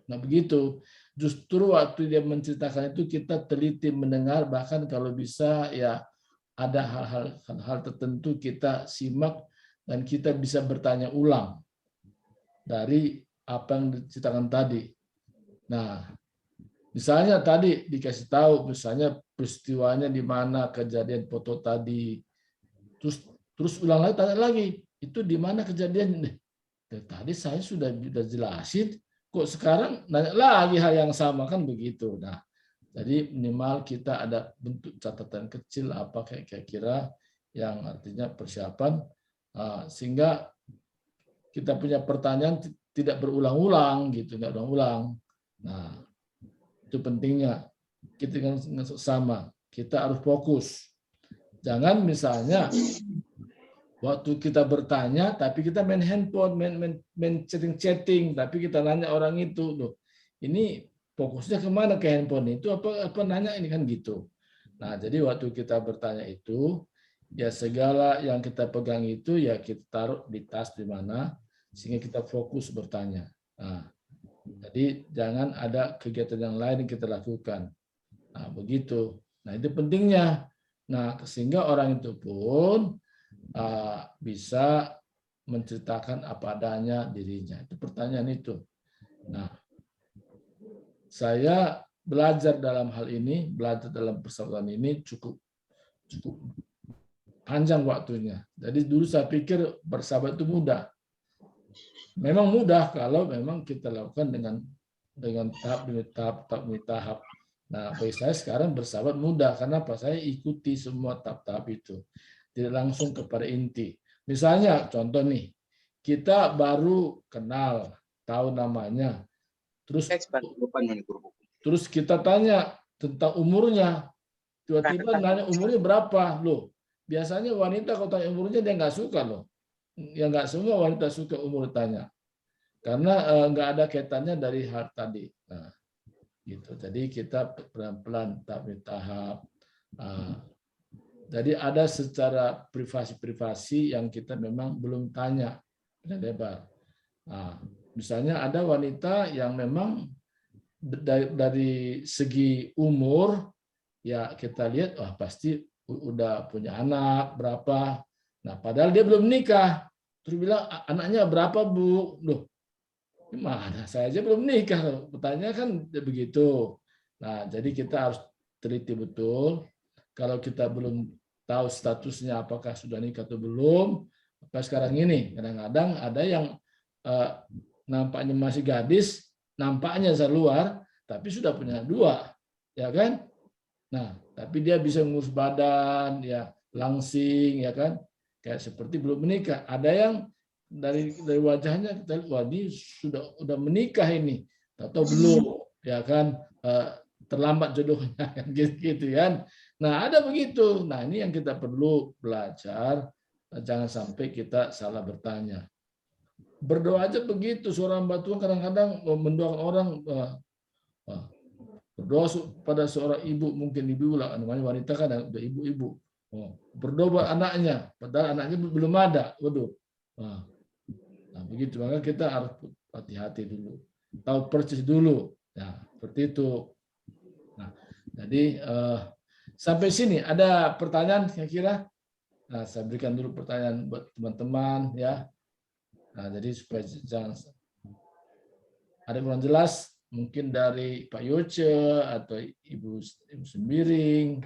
Nah begitu, justru waktu dia menceritakan itu kita teliti mendengar, bahkan kalau bisa ya ada hal-hal tertentu kita simak dan kita bisa bertanya ulang dari apa yang diceritakan tadi. Nah, misalnya tadi dikasih tahu, misalnya peristiwanya di mana kejadian foto tadi, terus ulang lagi, tanya lagi, itu di mana kejadian? Tadi saya sudah jelasin, kok sekarang nanya lagi hal yang sama, kan begitu. Nah, jadi minimal kita ada bentuk catatan kecil apa kira-kira yang artinya persiapan, sehingga kita punya pertanyaan tidak berulang-ulang gitu, nggak ulang-ulang. Nah, itu pentingnya. Kita sama, kita harus fokus. Jangan misalnya waktu kita bertanya, tapi kita main handphone, main chatting, tapi kita nanya orang itu, loh, ini fokusnya kemana ke handphone itu? Apa nanya ini kan gitu. Nah, jadi waktu kita bertanya itu, ya segala yang kita pegang itu ya kita taruh di tas di mana, sehingga kita fokus bertanya. Nah, jadi jangan ada kegiatan yang lain yang kita lakukan. Nah, begitu. Nah, itu pentingnya. Nah, sehingga orang itu pun bisa menceritakan apa adanya dirinya. Itu pertanyaan itu. Nah, saya belajar dalam hal ini, belajar dalam persahabatan ini cukup panjang waktunya. Jadi dulu saya pikir bersahabat itu mudah. Memang mudah kalau memang kita lakukan dengan tahap demi tahap. Nah, bagi saya sekarang bersahabat mudah karena apa? Saya ikuti semua tahap-tahap itu. Tidak langsung kepada inti. Misalnya contoh nih, kita baru kenal, tahu namanya, terus kita tanya tentang umurnya, tiba-tiba nanya umurnya berapa, loh. Biasanya wanita kalau tanya umurnya dia nggak suka loh, ya nggak semua wanita suka umur tanya, karena nggak ada kaitannya dari hal tadi. Nah, gitu. Jadi kita pelan-pelan tahap. Jadi ada secara privasi yang kita memang belum tanya lebar. Nah, misalnya ada wanita yang memang dari segi umur ya kita lihat pasti udah punya anak berapa. Nah, padahal dia belum nikah. Terus bilang anaknya berapa, Bu? Loh, gimana? Saya aja belum nikah. Pertanyaan kan begitu. Nah, jadi kita harus teliti betul. Kalau kita belum tahu statusnya apakah sudah nikah atau belum, maka sekarang ini kadang-kadang ada yang nampaknya masih gadis, nampaknya dari luar, tapi sudah punya 2, ya kan? Nah, tapi dia bisa ngurus badan, ya langsing, ya kan? Kayak seperti belum menikah. Ada yang dari wajahnya kita lihat, wah ini sudah menikah ini, atau belum, ya kan? Terlambat jodohnya, kan gitu kan? Nah, ada begitu. Nah, ini yang kita perlu belajar. Jangan sampai kita salah bertanya. Berdoa aja begitu. Seorang hamba Tuhan kadang-kadang mendoakan orang. Berdoa pada seorang ibu, mungkin ibu lah, namanya wanita kan ada ibu-ibu. Berdoa buat anaknya, padahal anaknya belum ada. Waduh. Nah, begitu. Maka kita harus hati-hati dulu. Tahu persis dulu. Nah, seperti itu. Nah, jadi sampai sini ada pertanyaan kira-kira? Nah, saya berikan dulu pertanyaan buat teman-teman ya. Nah, jadi supaya jangan Ada yang kurang jelas? Mungkin dari Pak Yoce atau Ibu Sembiring.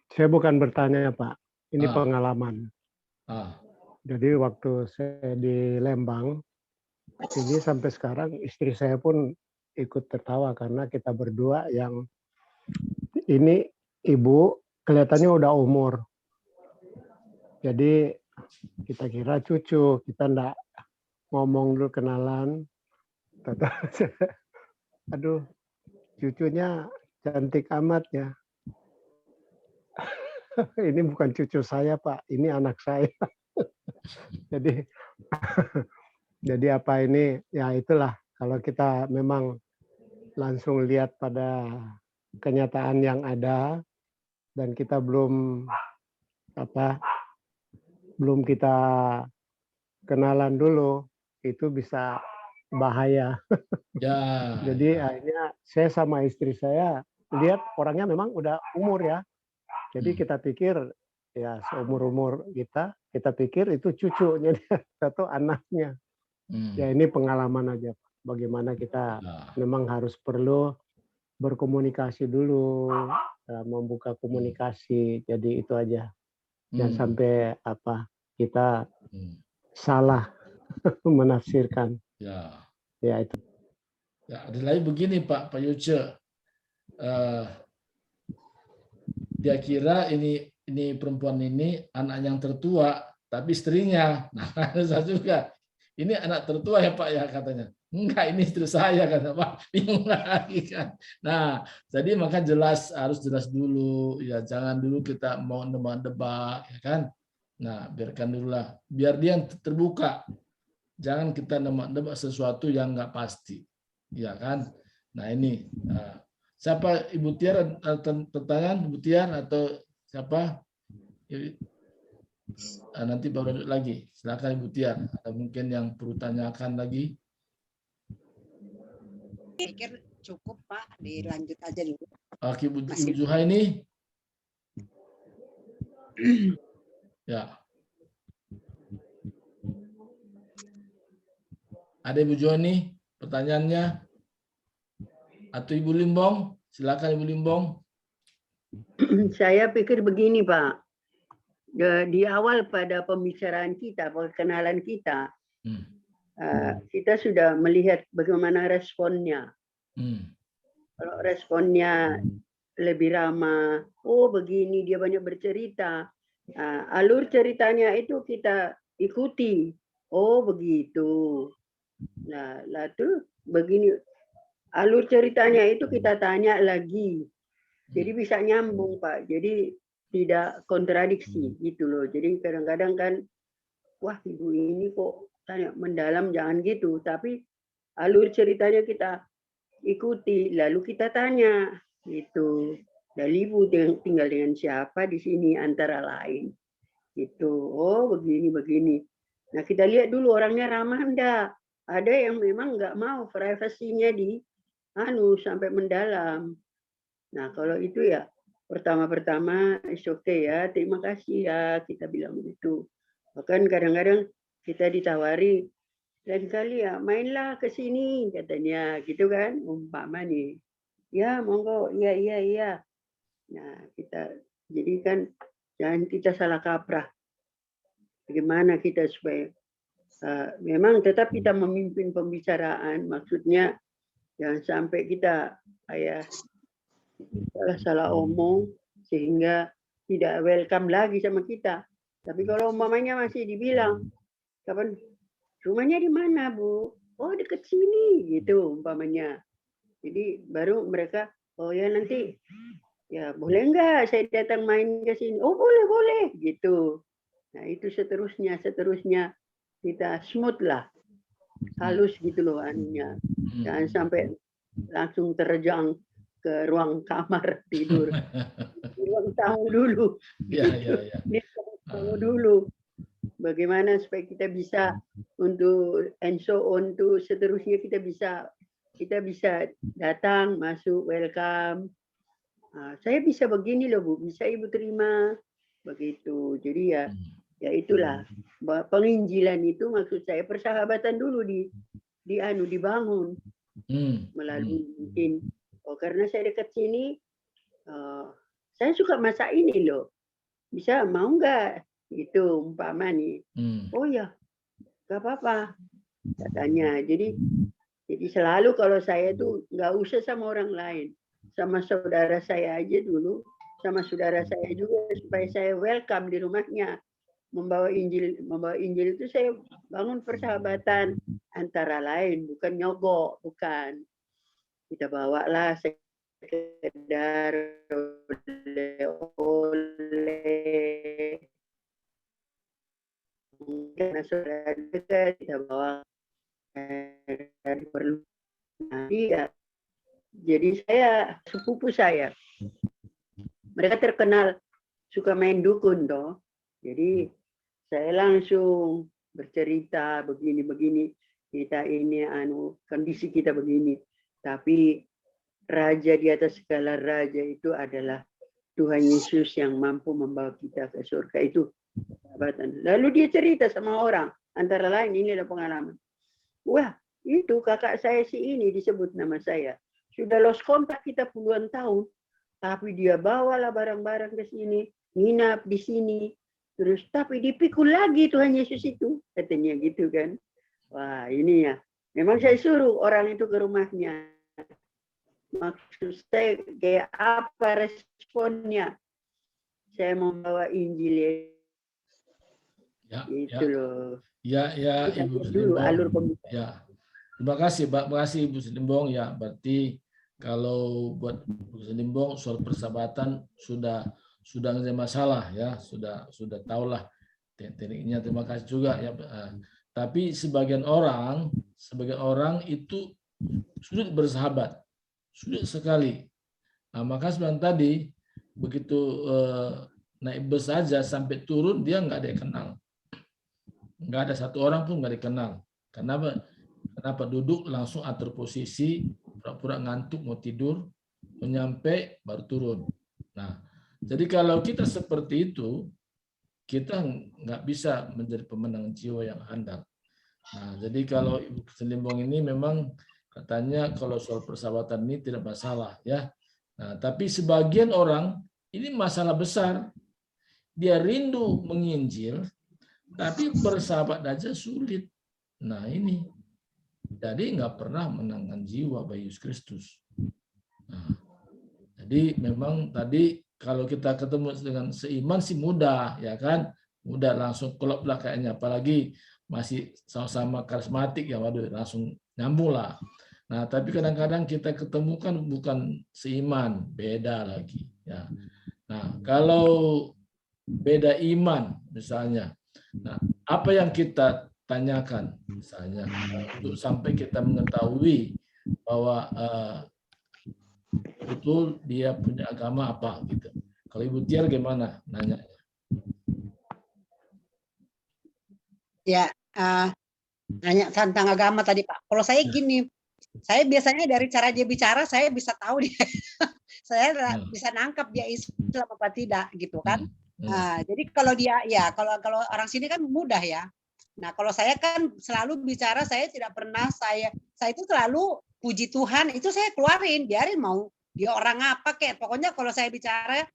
Saya bukan bertanya, Pak. Ini pengalaman. Jadi waktu saya di Lembang, ini sampai sekarang istri saya pun ikut tertawa karena kita berdua yang ini ibu kelihatannya udah umur. Jadi kita kira cucu, kita enggak ngomong dulu kenalan. Aduh, cucunya cantik amat ya. Ini bukan cucu saya, Pak. Ini anak saya. Jadi apa ini? Ya itulah. Kalau kita memang langsung lihat pada kenyataan yang ada dan kita belum kita kenalan dulu, itu bisa bahaya. Ya. Jadi akhirnya saya sama istri saya lihat orangnya memang udah umur ya. Jadi kita pikir ya seumur-umur kita pikir itu cucunya atau anaknya. Ya ini pengalaman aja, bagaimana kita memang harus perlu berkomunikasi dulu, membuka komunikasi. Jadi itu aja. Jangan sampai kita salah menafsirkan. Ya itu. Ya, ada lagi begini Pak Yoce. Dia kira ini perempuan ini anak yang tertua, tapi istrinya. Nah, saya juga. Ini anak tertua ya Pak ya katanya. Enggak, ini istri saya kata Pak. Bingung lagi kan. Nah, jadi maka harus jelas dulu. Ya, jangan dulu kita mau nebak-nebak, ya kan. Nah, biarkan dulu lah. Biar dia terbuka. Jangan kita nebak-nebak sesuatu yang enggak pasti. Ya kan. Nah, ini. Siapa Ibu Tiar pertanyaan Ibu Tiar atau siapa? Nanti baru lanjut lagi. Silakan Ibu Tiar. Ada mungkin yang perlu tanyakan lagi? Saya pikir cukup Pak, dilanjut aja dulu. Oke, Ibu Zuhaini. Ya. Ada Ibu Joni pertanyaannya? Atau Ibu Limbong? Silakan Ibu Limbong. Saya pikir begini Pak. Di awal pada pembicaraan kita, perkenalan kita, kita sudah melihat bagaimana responnya. Kalau responnya lebih ramah, oh begini dia banyak bercerita, alur ceritanya itu kita ikuti, oh begitu. Nah, lalu begini, alur ceritanya itu kita tanya lagi, jadi bisa nyambung Pak. Jadi tidak kontradiksi gitu loh. Jadi kadang-kadang kan, wah ibu ini kok tanya mendalam, jangan gitu. Tapi alur ceritanya kita ikuti, lalu kita tanya gitu. Dan ibu tinggal dengan siapa di sini antara lain gitu. Oh begini. Nah kita lihat dulu orangnya ramah enggak. Ada yang memang nggak mau privasinya sampai mendalam. Nah kalau itu ya pertama-pertama is okay ya, terima kasih ya, kita bilang begitu. Bahkan kadang-kadang kita ditawari, lain kali ya mainlah ke sini katanya, gitu kan, umpama nih. Ya monggo, iya. Nah kita jadi kan jangan kita salah kaprah. Bagaimana kita supaya memang tetap kita memimpin pembicaraan, maksudnya jangan sampai kita salah omong sehingga tidak welcome lagi sama kita. Tapi kalau umpamanya masih dibilang, kapan rumahnya di mana Bu? Oh dekat sini gitu umpamanya. Jadi baru mereka, oh ya nanti ya boleh nggak saya datang main ke sini? Oh boleh gitu. Nah itu seterusnya kita smooth lah, halus gitu loh anunya. Jangan sampai langsung terjang ke ruang kamar tidur. Ruang tamu dulu. Tamu dulu. Bagaimana supaya kita bisa untuk and so on tuh seterusnya kita bisa datang, masuk, welcome. Saya bisa begini loh Bu, bisa Ibu terima begitu. Jadi ya itulah penginjilan itu maksud saya persahabatan dulu dibangun melalui mungkin karena saya dekat sini, saya suka masak ini loh, bisa mau nggak gitu umpama nih. Oh ya, nggak apa-apa katanya. Jadi selalu kalau saya tuh nggak usah sama orang lain, sama saudara saya aja dulu, sama saudara saya juga supaya saya welcome di rumahnya. Membawa Injil itu saya bangun persahabatan antara lain, bukan nyogok, bukan. Kita bawalah sekedar oleh karena saudara dekat, kita bawa dari perlu. Jadi saya, sepupu saya, mereka terkenal suka main dukun toh. Jadi saya langsung bercerita begini-begini, kita ini kondisi kita begini. Tapi raja di atas segala raja itu adalah Tuhan Yesus yang mampu membawa kita ke surga itu. Lalu dia cerita sama orang, antara lain ini ada pengalaman. Wah, itu kakak saya si ini disebut nama saya. Sudah lost kontak kita puluhan tahun, tapi dia bawalah barang-barang ke sini, nginap di sini. Terus tapi dipikul lagi Tuhan Yesus itu, katanya gitu kan. Wah ini ya, memang saya suruh orang itu ke rumahnya. Maksud saya kayak apa responnya? Saya membawa Injil itu loh. Ya Ibu dulu alur Selimbong. Ya, terima kasih Ibu Selimbong ya. Berarti kalau buat Ibu Selimbong soal persahabatan sudah nggak ada masalah ya, sudah tahulah tekniknya. Terima kasih juga ya. Tapi sebagian orang itu sulit bersahabat, sulit sekali. Nah, maka sebenarnya tadi begitu naik bus saja sampai turun dia nggak ada yang kenal, nggak ada satu orang pun nggak dikenal. Kenapa duduk langsung atur posisi, pura-pura ngantuk mau tidur, menyampai baru turun. Nah, jadi kalau kita seperti itu, kita nggak bisa menjadi pemenang jiwa yang handal. Nah, jadi kalau Ibu Selimbong ini memang katanya kalau soal persahabatan ini tidak masalah ya. Nah, tapi sebagian orang ini masalah besar. Dia rindu menginjil, tapi bersahabat aja sulit. Nah ini, jadi nggak pernah menangkan jiwa bagi Yesus Kristus. Nah, jadi memang tadi kalau kita ketemu dengan seiman sih mudah, ya kan? Mudah langsung klop lah kayaknya, apalagi masih sama-sama karismatik ya, waduh langsung nyambung lah. Nah, tapi kadang-kadang kita ketemu kan bukan seiman, beda lagi. Ya. Nah, kalau beda iman misalnya, nah apa yang kita tanyakan misalnya untuk sampai kita mengetahui bahwa betul dia punya agama apa gitu. Kalau Ibu Tiar gimana nanya? Ya, nanya tentang agama tadi Pak. Kalau saya gini, saya biasanya dari cara dia bicara saya bisa tahu dia, saya bisa nangkap dia Islam apa tidak gitu kan. Nah, jadi kalau dia ya kalau orang sini kan mudah ya. Nah, kalau saya kan selalu bicara, saya tidak pernah saya itu selalu puji Tuhan, itu saya keluarin, biarin mau dia orang apa kayak, pokoknya kalau saya bicara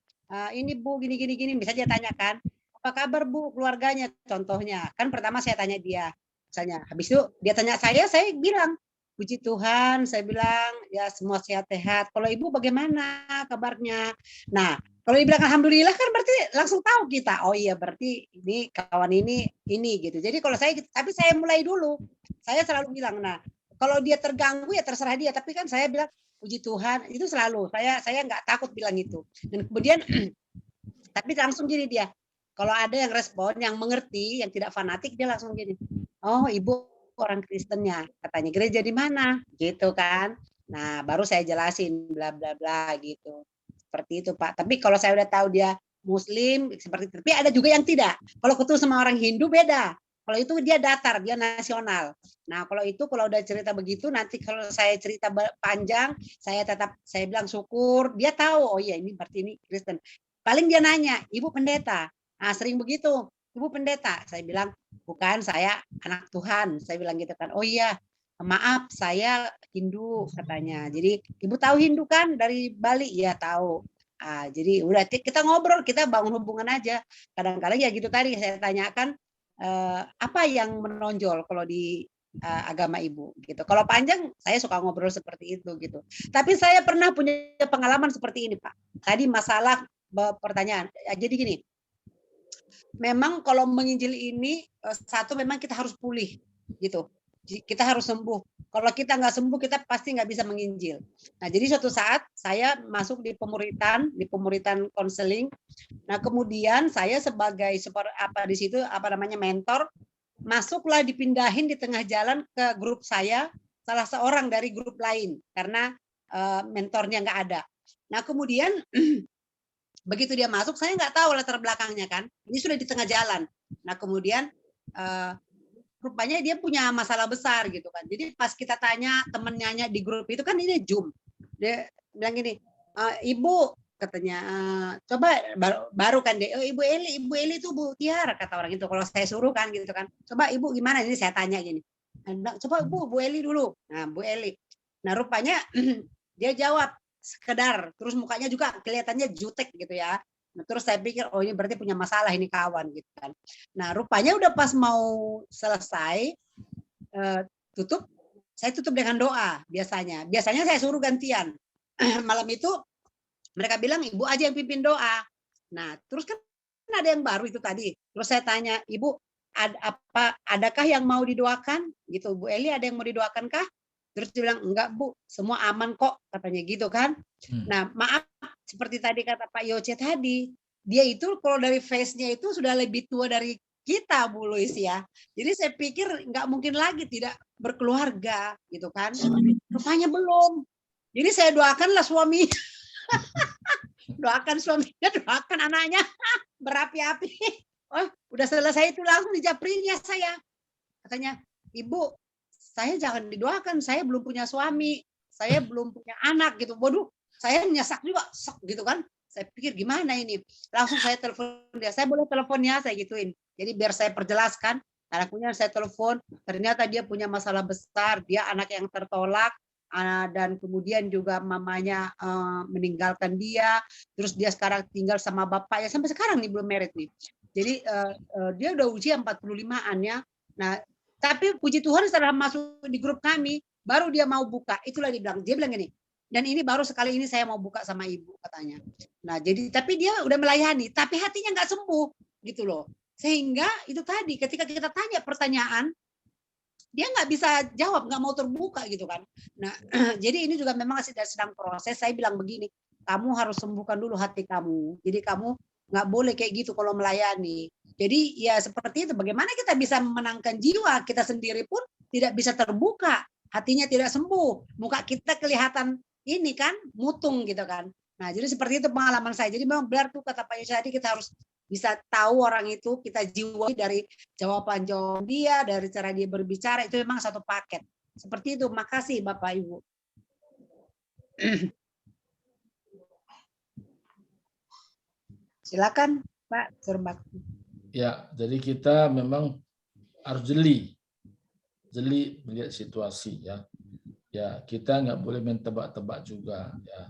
ini Bu gini bisa dia tanyakan, apa kabar Bu keluarganya contohnya. Kan pertama saya tanya dia, misalnya, habis itu dia tanya saya bilang puji Tuhan, saya bilang ya semua sehat-sehat. Kalau Ibu bagaimana kabarnya? Nah, kalau dibilang alhamdulillah kan berarti langsung tahu kita. Oh iya berarti ini kawan ini gitu. Jadi kalau tapi saya mulai dulu. Saya selalu bilang, nah kalau dia terganggu ya terserah dia. Tapi kan saya bilang puji Tuhan itu selalu. Saya nggak takut bilang itu. Dan kemudian tapi langsung gini dia. Kalau ada yang respon, yang mengerti, yang tidak fanatik dia langsung gini. Oh Ibu orang Kristennya, katanya gereja di mana? Gitu kan. Nah baru saya jelasin bla bla bla gitu. Seperti itu Pak. Tapi kalau saya udah tahu dia Muslim seperti itu. Tapi ada juga yang tidak. Kalau ketemu sama orang Hindu beda. Kalau itu dia datar, dia nasional. Nah kalau udah cerita begitu, nanti kalau saya cerita panjang, saya bilang syukur. Dia tahu, oh iya ini berarti ini Kristen. Paling dia nanya, Ibu pendeta. Nah sering begitu, Ibu pendeta. Saya bilang bukan, saya anak Tuhan. Saya bilang gitu kan. Oh iya, maaf saya Hindu katanya. Jadi ibu tahu Hindu kan dari Bali? Ya tahu. Jadi udah kita ngobrol, kita bangun hubungan aja. Kadang-kadang ya gitu tadi saya tanyakan apa yang menonjol kalau di agama ibu gitu. Kalau panjang saya suka ngobrol seperti itu gitu. Tapi saya pernah punya pengalaman seperti ini Pak. Tadi masalah pertanyaan. Jadi gini. Memang kalau menginjil ini satu memang kita harus pulih gitu. Kita harus sembuh. Kalau kita nggak sembuh, kita pasti nggak bisa menginjil. Nah, jadi suatu saat saya masuk di pemuritan konseling. Nah, kemudian saya sebagai di situ mentor, masuklah dipindahin di tengah jalan ke grup saya, salah seorang dari grup lain karena mentornya nggak ada. Nah, kemudian begitu dia masuk, saya nggak tahu latar belakangnya kan. Ini sudah di tengah jalan. Nah, kemudian rupanya dia punya masalah besar gitu kan. Jadi pas kita tanya temennya di grup itu kan ini Zoom. Dia bilang gini, Ibu katanya, coba baru kan dia, Ibu Eli itu Bu Tiar kata orang itu. Kalau saya suruh kan gitu kan. Coba Ibu gimana ini saya tanya gini. Coba Bu Eli dulu. Nah, Bu Eli. Nah, rupanya dia jawab sekedar, terus mukanya juga kelihatannya jutek gitu ya. Nah, terus saya pikir, oh ini berarti punya masalah ini kawan gitu kan. Nah, rupanya udah pas mau selesai saya tutup dengan doa biasanya. Biasanya saya suruh gantian. Malam itu mereka bilang Ibu aja yang pimpin doa. Nah, terus kan ada yang baru itu tadi. Terus saya tanya, Ibu adakah yang mau didoakan? Gitu, Bu Eli ada yang mau didoakan kah? Terus dia bilang, enggak Bu, semua aman kok, katanya gitu kan. Nah, maaf, seperti tadi kata Pak Yoce tadi, dia itu kalau dari face-nya itu sudah lebih tua dari kita, Bu Luis ya. Jadi saya pikir enggak mungkin lagi tidak berkeluarga, gitu kan. Rupanya belum. Jadi saya doakanlah suami. Doakan suaminya, doakan anaknya, berapi-api. Oh, udah selesai itu langsung dijaprinya saya. Katanya, Ibu, saya jangan didoakan, saya belum punya suami, saya belum punya anak gitu. Waduh, saya nyesak juga, gitu kan. Saya pikir gimana ini. Langsung saya telepon dia, saya boleh teleponnya, saya gituin. Jadi biar saya perjelaskan, anaknya saya telepon, ternyata dia punya masalah besar, dia anak yang tertolak, dan kemudian juga mamanya meninggalkan dia, terus dia sekarang tinggal sama bapaknya, sampai sekarang nih belum married nih. Jadi dia udah usia 45-an ya. Nah, tapi puji Tuhan setelah masuk di grup kami, baru dia mau buka. Itulah dia bilang gini, dan ini baru sekali ini saya mau buka sama ibu katanya. Nah, jadi tapi dia udah melayani, tapi hatinya nggak sembuh gitu loh. Sehingga itu tadi ketika kita tanya pertanyaan, dia nggak bisa jawab, nggak mau terbuka gitu kan. Nah, jadi ini juga memang sedang proses. Saya bilang begini, kamu harus sembuhkan dulu hati kamu. Jadi kamu nggak boleh kayak gitu kalau melayani. Jadi ya seperti itu, bagaimana kita bisa memenangkan jiwa kita sendiri pun tidak bisa terbuka, hatinya tidak sembuh, muka kita kelihatan ini kan mutung gitu kan. Nah, jadi seperti itu pengalaman saya. Jadi memang benar tuh kata Pak Yusadi, kita harus bisa tahu orang itu, kita jiwai dari jawaban dia, dari cara dia berbicara, itu memang satu paket. Seperti itu. Makasih Bapak Ibu. Silakan Pak Surbakti. Ya, jadi kita memang harus jeli melihat situasi ya. Ya, kita nggak boleh mentebak-tebak juga ya.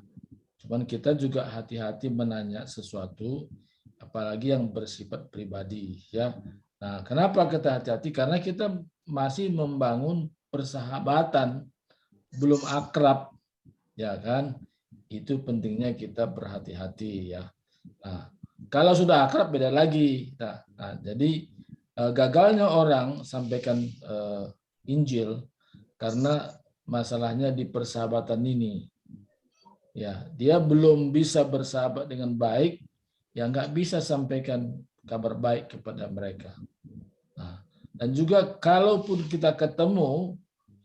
Cuman kita juga hati-hati menanya sesuatu, apalagi yang bersifat pribadi ya. Nah, kenapa kita hati-hati? Karena kita masih membangun persahabatan, belum akrab, ya kan? Itu pentingnya kita berhati-hati ya. Nah, kalau sudah akrab beda lagi. Nah, jadi gagalnya orang sampaikan Injil karena masalahnya di persahabatan ini. Ya, dia belum bisa bersahabat dengan baik, ya nggak bisa sampaikan kabar baik kepada mereka. Nah, dan juga kalaupun kita ketemu,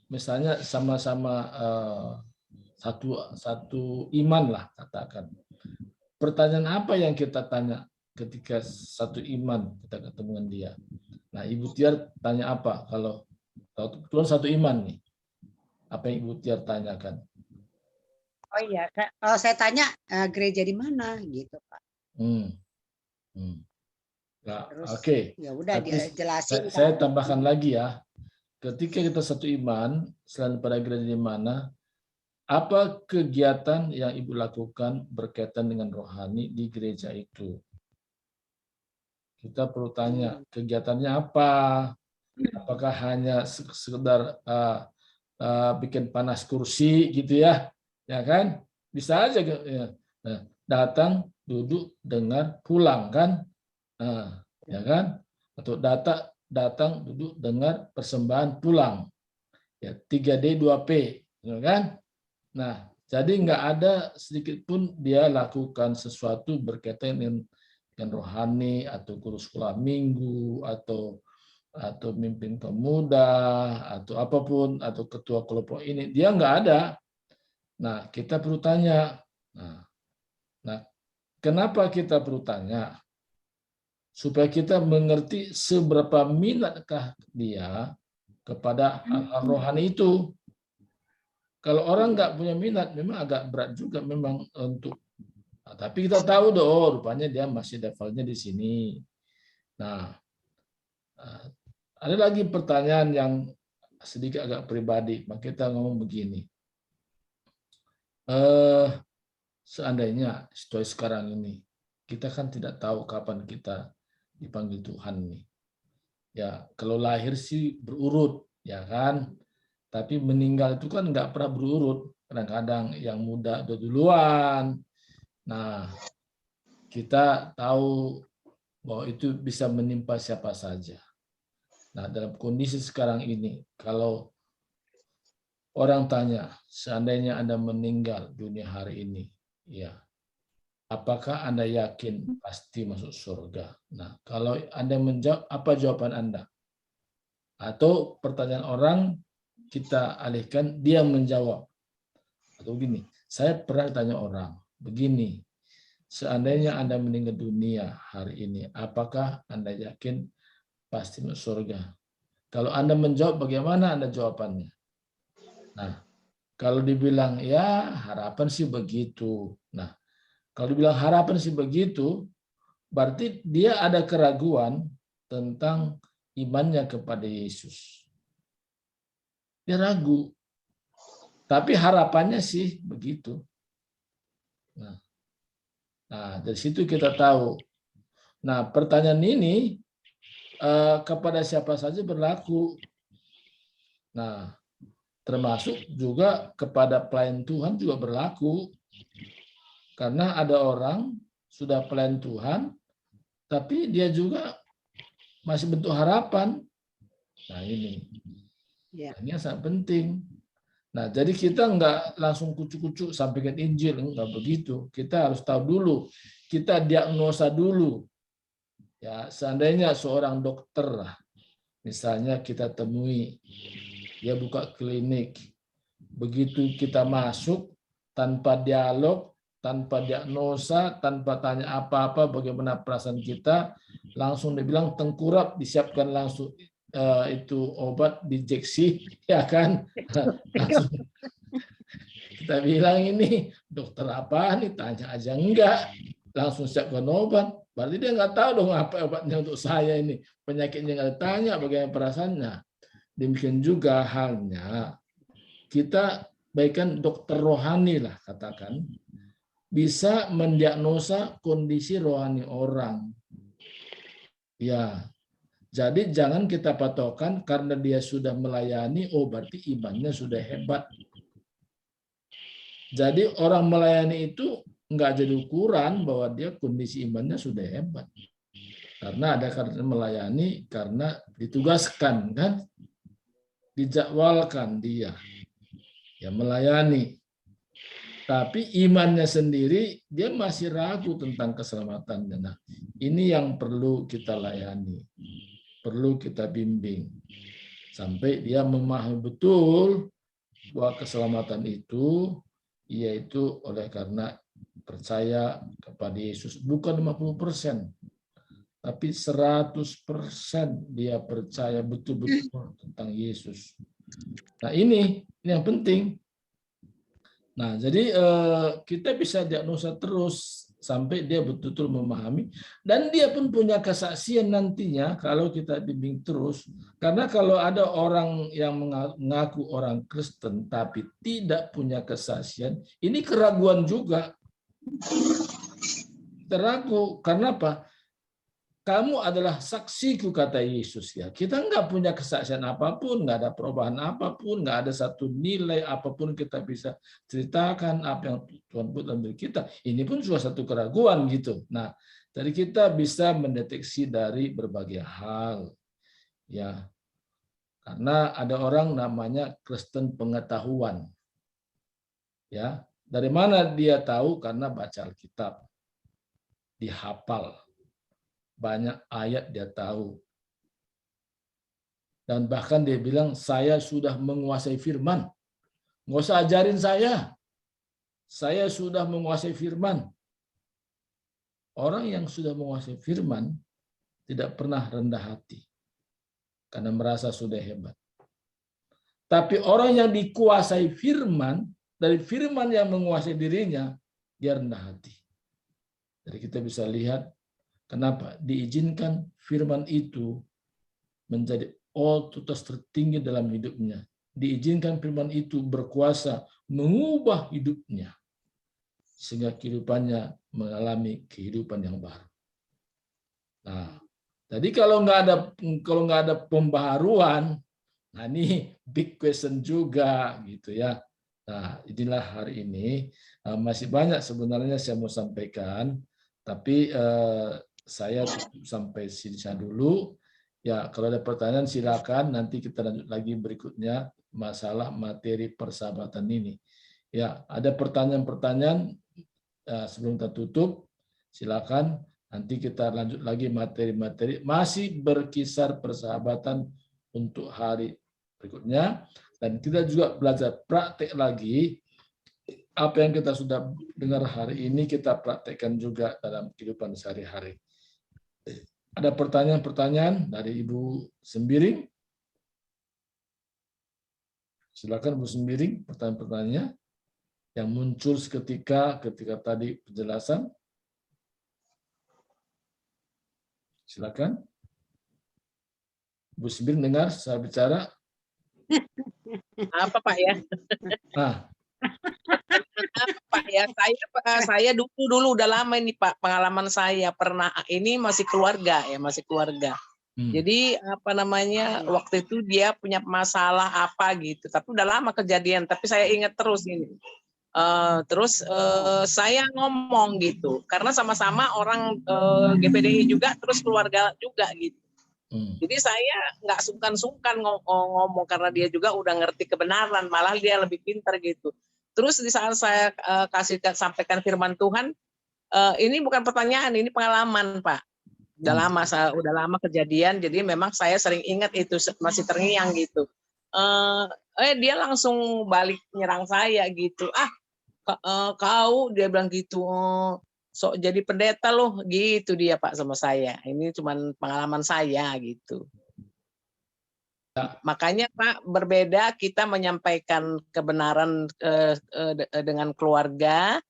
misalnya sama-sama satu iman lah katakan. Pertanyaan apa yang kita tanya ketika satu iman kita ketemu dengan dia? Nah, Ibu Tiar tanya apa kalau kebetulan satu iman nih? Apa yang Ibu Tiar tanyakan? Oh iya, kalau saya tanya gereja di mana gitu Pak. Nah, oke. Ya udah dia jelasin. Saya tambahkan lagi ya. ketika kita satu iman, selain pada gereja di mana, apa kegiatan yang Ibu lakukan berkaitan dengan rohani di gereja itu? Kita perlu tanya, kegiatannya apa? Apakah hanya sekedar bikin panas kursi gitu ya? Ya kan? Bisa aja ya. Nah, datang, duduk, dengar, pulang kan? Nah, ya kan? Atau datang, duduk, dengar, persembahan, pulang. Ya, 3D, 2P, ya kan? Nah, jadi nggak ada sedikit pun dia lakukan sesuatu berkaitan dengan rohani atau guru sekolah minggu atau mimpin pemuda atau apapun atau ketua kelompok ini, dia nggak ada. Nah, kita perlu tanya. Nah, kenapa kita perlu tanya? Supaya kita mengerti seberapa minatkah dia kepada hal rohani itu. Kalau orang nggak punya minat, memang agak berat juga memang untuk. Nah, tapi kita tahu rupanya dia masih levelnya di sini. Nah, ada lagi pertanyaan yang sedikit agak pribadi. Maka kita ngomong begini. Seandainya situasi sekarang ini, kita kan tidak tahu kapan kita dipanggil Tuhan nih. Ya, kalau lahir sih berurut, ya kan? Tapi meninggal itu kan nggak pernah berurut. Kadang-kadang yang muda udah duluan. Nah, kita tahu bahwa itu bisa menimpa siapa saja. Nah, dalam kondisi sekarang ini, kalau orang tanya, seandainya Anda meninggal dunia hari ini, ya, apakah Anda yakin pasti masuk surga? Nah, kalau Anda menjawab, apa jawaban Anda? Atau pertanyaan orang, kita alihkan, dia menjawab. Atau begini, saya pernah tanya orang, begini, seandainya Anda meninggal dunia hari ini, apakah Anda yakin pasti masuk surga? Kalau Anda menjawab, bagaimana Anda jawabannya? Nah, kalau dibilang, ya harapan sih begitu. Nah, kalau dibilang harapan sih begitu, berarti dia ada keraguan tentang imannya kepada Yesus. Dia ragu. Tapi harapannya sih begitu. Nah, dari situ kita tahu. Nah, pertanyaan ini kepada siapa saja berlaku. Nah, termasuk juga kepada pelayan Tuhan juga berlaku. Karena ada orang sudah pelayan Tuhan, tapi dia juga masih bentuk harapan. Nah, ini. Ini yang sangat penting. Nah, jadi kita nggak langsung kucuk-kucuk sampaikan Injil, nggak begitu. Kita harus tahu dulu, kita diagnosa dulu. Ya, seandainya seorang dokter, misalnya kita temui, dia buka klinik, begitu kita masuk tanpa dialog, tanpa diagnosa, tanpa tanya apa-apa, bagaimana perasaan kita, langsung dibilang tengkurap, disiapkan langsung. Itu obat diinjeksi, ya kan? Langsung kita bilang ini dokter apa nih, tanya aja enggak, langsung siapkan obat. Berarti dia nggak tahu dong apa obatnya untuk saya ini, penyakitnya nggak ditanya, bagaimana perasaannya. Demikian juga halnya kita baikkan dokter rohani lah katakan, bisa mendiagnosa kondisi rohani orang. Ya. Jadi jangan kita patokan karena dia sudah melayani, berarti imannya sudah hebat. Jadi orang melayani itu nggak jadi ukuran bahwa dia kondisi imannya sudah hebat. Karena ada karena melayani, karena ditugaskan, kan? Dijadwalkan dia ya melayani. Tapi imannya sendiri, dia masih ragu tentang keselamatannya. Nah, ini yang perlu kita layani. Perlu kita bimbing sampai dia memahami betul bahwa keselamatan itu yaitu oleh karena percaya kepada Yesus, bukan 50%, tapi 100% dia percaya betul-betul tentang Yesus. Nah, ini yang penting. Nah, jadi kita bisa diagnosa terus sampai dia betul-betul memahami, dan dia pun punya kesaksian nantinya kalau kita bimbing terus. Karena kalau ada orang yang mengaku orang Kristen tapi tidak punya kesaksian, ini keraguan juga. Teragu, karena apa? Kamu adalah saksiku, kata Yesus. Ya, kita nggak punya kesaksian apapun, nggak ada perubahan apapun, nggak ada satu nilai apapun kita bisa ceritakan apa yang Tuhan buat dalam diri kita. Ini pun juga satu keraguan gitu. Nah, jadi kita bisa mendeteksi dari berbagai hal, ya. Karena ada orang namanya Kristen pengetahuan, ya. Dari mana dia tahu? Karena baca Alkitab, dihafal. Banyak ayat dia tahu. Dan bahkan dia bilang, saya sudah menguasai firman. Nggak usah ajarin saya. Saya sudah menguasai firman. Orang yang sudah menguasai firman tidak pernah rendah hati. Karena merasa sudah hebat. Tapi orang yang dikuasai firman, dari firman yang menguasai dirinya, dia rendah hati. Jadi kita bisa lihat kenapa diizinkan firman itu menjadi otoritas tertinggi dalam hidupnya. Diizinkan firman itu berkuasa mengubah hidupnya. Sehingga kehidupannya mengalami kehidupan yang baru. Nah, jadi kalau nggak ada pembaharuan, nah ini big question juga gitu ya. Nah, inilah hari ini masih banyak sebenarnya saya mau sampaikan, tapi saya tutup sampai sini dulu. Ya, kalau ada pertanyaan silakan, nanti kita lanjut lagi berikutnya masalah materi persahabatan ini. Ya, ada pertanyaan-pertanyaan sebelum kita tutup, silakan. Nanti kita lanjut lagi materi-materi masih berkisar persahabatan untuk hari berikutnya, dan kita juga belajar praktek lagi apa yang kita sudah dengar hari ini, kita praktekkan juga dalam kehidupan sehari-hari. Ada pertanyaan-pertanyaan dari Ibu Sembiring? Silakan Bu Sembiring, pertanyaan-pertanyaannya yang muncul ketika tadi penjelasan. Silakan. Bu Sembiring dengar saya bicara? Apa Pak ya? Nah. Pak ya, saya dulu udah lama ini Pak, pengalaman saya pernah ini masih keluarga. Jadi apa namanya, waktu itu dia punya masalah apa gitu, tapi udah lama kejadian, tapi saya ingat terus ini. Terus saya ngomong gitu, karena sama-sama orang GPDI juga, terus keluarga juga gitu. Jadi saya nggak sungkan-sungkan ngomong karena dia juga udah ngerti kebenaran, malah dia lebih pintar gitu. Terus di saat saya sampaikan firman Tuhan, ini bukan pertanyaan, ini pengalaman Pak. Udah lama kejadian, jadi memang saya sering ingat itu, masih terngiang gitu. Dia langsung balik nyerang saya gitu. Kau, dia bilang gitu, sok jadi pendeta loh, gitu dia Pak sama saya. Ini cuman pengalaman saya gitu. Makanya Pak, berbeda kita menyampaikan kebenaran dengan keluarga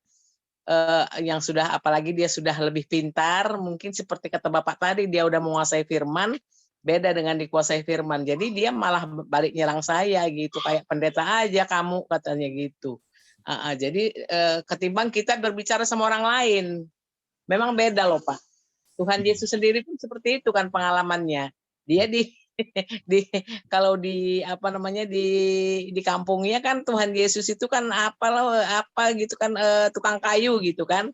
yang sudah, apalagi dia sudah lebih pintar, mungkin seperti kata Bapak tadi, dia udah menguasai firman, beda dengan dikuasai firman. Jadi dia malah balik nyerang saya gitu, kayak pendeta aja kamu, katanya gitu. Jadi ketimbang kita berbicara sama orang lain, memang beda loh Pak. Tuhan Yesus sendiri pun seperti itu kan pengalamannya. Dia kalau di apa namanya di kampungnya kan, Tuhan Yesus itu kan apa gitu kan, tukang kayu gitu kan.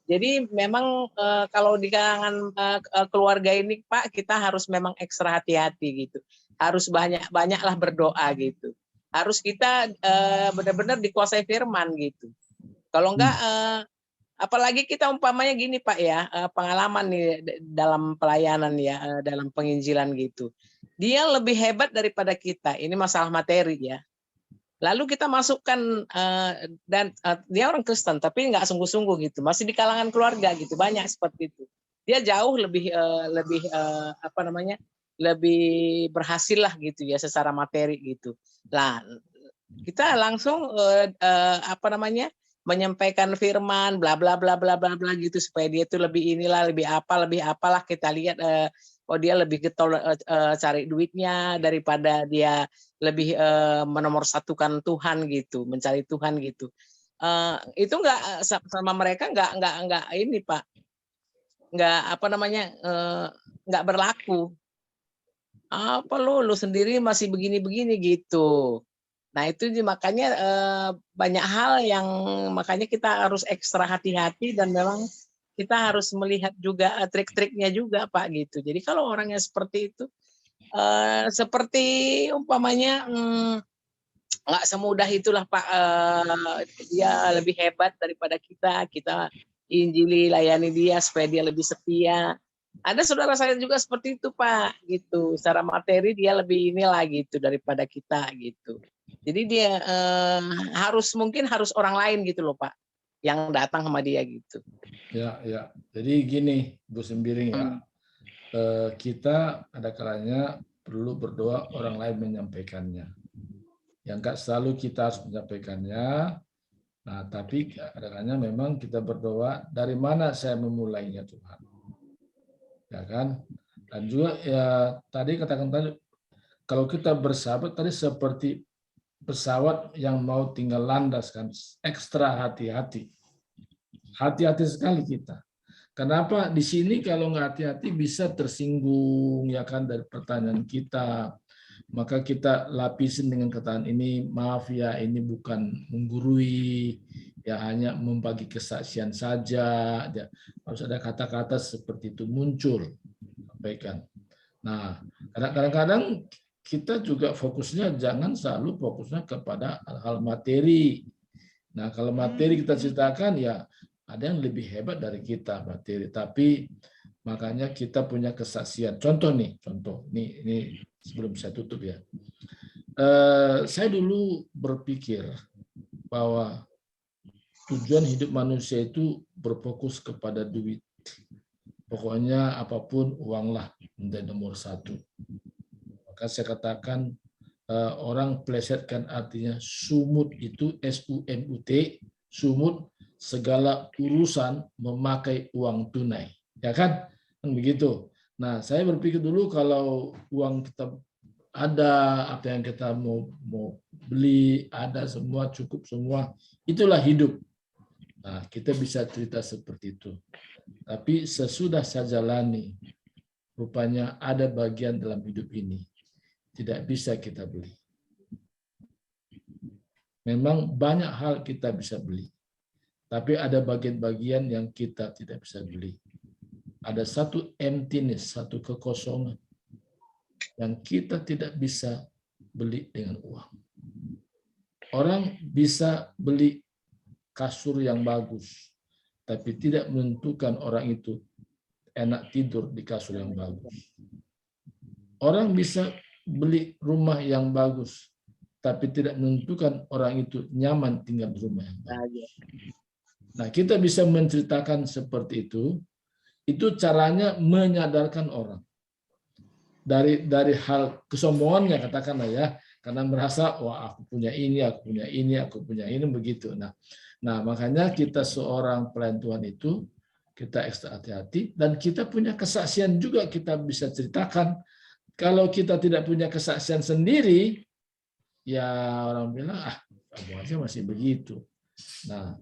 Jadi memang kalau di kalangan keluarga ini Pak, kita harus memang ekstra hati-hati gitu. Harus banyaklah berdoa gitu. Harus kita benar-benar dikuasai firman gitu. Kalau enggak apalagi kita umpamanya gini Pak ya, pengalaman nih dalam pelayanan ya, dalam penginjilan gitu. Dia lebih hebat daripada kita, ini masalah materi ya. Lalu kita masukkan, dan dia orang Kristen tapi nggak sungguh-sungguh gitu, masih di kalangan keluarga gitu, banyak seperti itu. Dia jauh lebih apa namanya, lebih berhasil lah gitu ya secara materi gitu. Lah kita langsung apa namanya, menyampaikan firman bla bla bla bla bla bla gitu supaya dia tuh lebih inilah lebih apalah kita lihat oh dia lebih getol cari duitnya daripada dia lebih menomorsatukan Tuhan gitu, mencari Tuhan gitu. Itu enggak sama mereka enggak ini Pak. Enggak apa namanya enggak berlaku. Apa lu sendiri masih begini-begini gitu. Nah itu makanya banyak hal yang makanya kita harus ekstra hati-hati dan memang kita harus melihat juga trik-triknya juga Pak gitu. Jadi kalau orangnya seperti itu, seperti umpamanya nggak semudah itulah Pak. Dia lebih hebat daripada kita. Kita injili layani dia supaya dia lebih setia. Ada saudara saya juga seperti itu Pak gitu. Secara materi dia lebih inilah gitu daripada kita gitu. Jadi dia mungkin harus orang lain gitu loh Pak, yang datang sama dia gitu. Ya. Jadi gini Bu Sembiring ya, kita ada kalanya perlu berdoa orang lain menyampaikannya. Yang enggak selalu kita harus menyampaikannya. Nah, tapi ada kalanya memang kita berdoa dari mana saya memulainya Tuhan. Ya kan? Dan juga ya tadi katakan tadi kalau kita bersahabat tadi seperti pesawat yang mau tinggal landas kan, ekstra hati-hati. Hati-hati sekali kita. Kenapa? Di sini kalau nggak hati-hati bisa tersinggung ya kan dari pertanyaan kita. Maka kita lapisin dengan kata ini, maaf ya ini bukan menggurui, ya hanya membagi kesaksian saja. Ya, harus ada kata-kata seperti itu muncul. Sampaikan. Nah, kadang-kadang kita juga fokusnya jangan selalu fokusnya kepada hal materi. Nah, kalau materi kita ceritakan ya ada yang lebih hebat dari kita materi, tapi makanya kita punya kesaksian. Contoh nih, ini sebelum saya tutup ya. Saya dulu berpikir bahwa tujuan hidup manusia itu berfokus kepada duit. Pokoknya apapun uanglah menjadi nomor satu. Maka saya katakan orang plesetkan artinya sumut itu SUMUT, sumut segala urusan memakai uang tunai, ya kan begitu. Nah saya berpikir dulu kalau uang kita ada, apa yang kita mau beli ada semua, cukup semua, itulah hidup. Nah kita bisa cerita seperti itu. Tapi sesudah saya jalani, rupanya ada bagian dalam hidup ini tidak bisa kita beli. Memang banyak hal kita bisa beli, tapi ada bagian-bagian yang kita tidak bisa beli. Ada satu emptiness, satu kekosongan yang kita tidak bisa beli dengan uang. Orang bisa beli kasur yang bagus, tapi tidak menentukan orang itu enak tidur di kasur yang bagus. Orang bisa beli rumah yang bagus, tapi tidak menentukan orang itu nyaman tinggal di rumah yang bagus. Nah, kita bisa menceritakan seperti itu caranya menyadarkan orang. Dari hal kesombongannya katakanlah ya, karena merasa wah aku punya ini, aku punya ini begitu. Nah, makanya kita seorang pelayan Tuhan itu kita ekstra hati-hati dan kita punya kesaksian juga kita bisa ceritakan. Kalau kita tidak punya kesaksian sendiri, ya orang bilang, kamu aja masih begitu. Nah,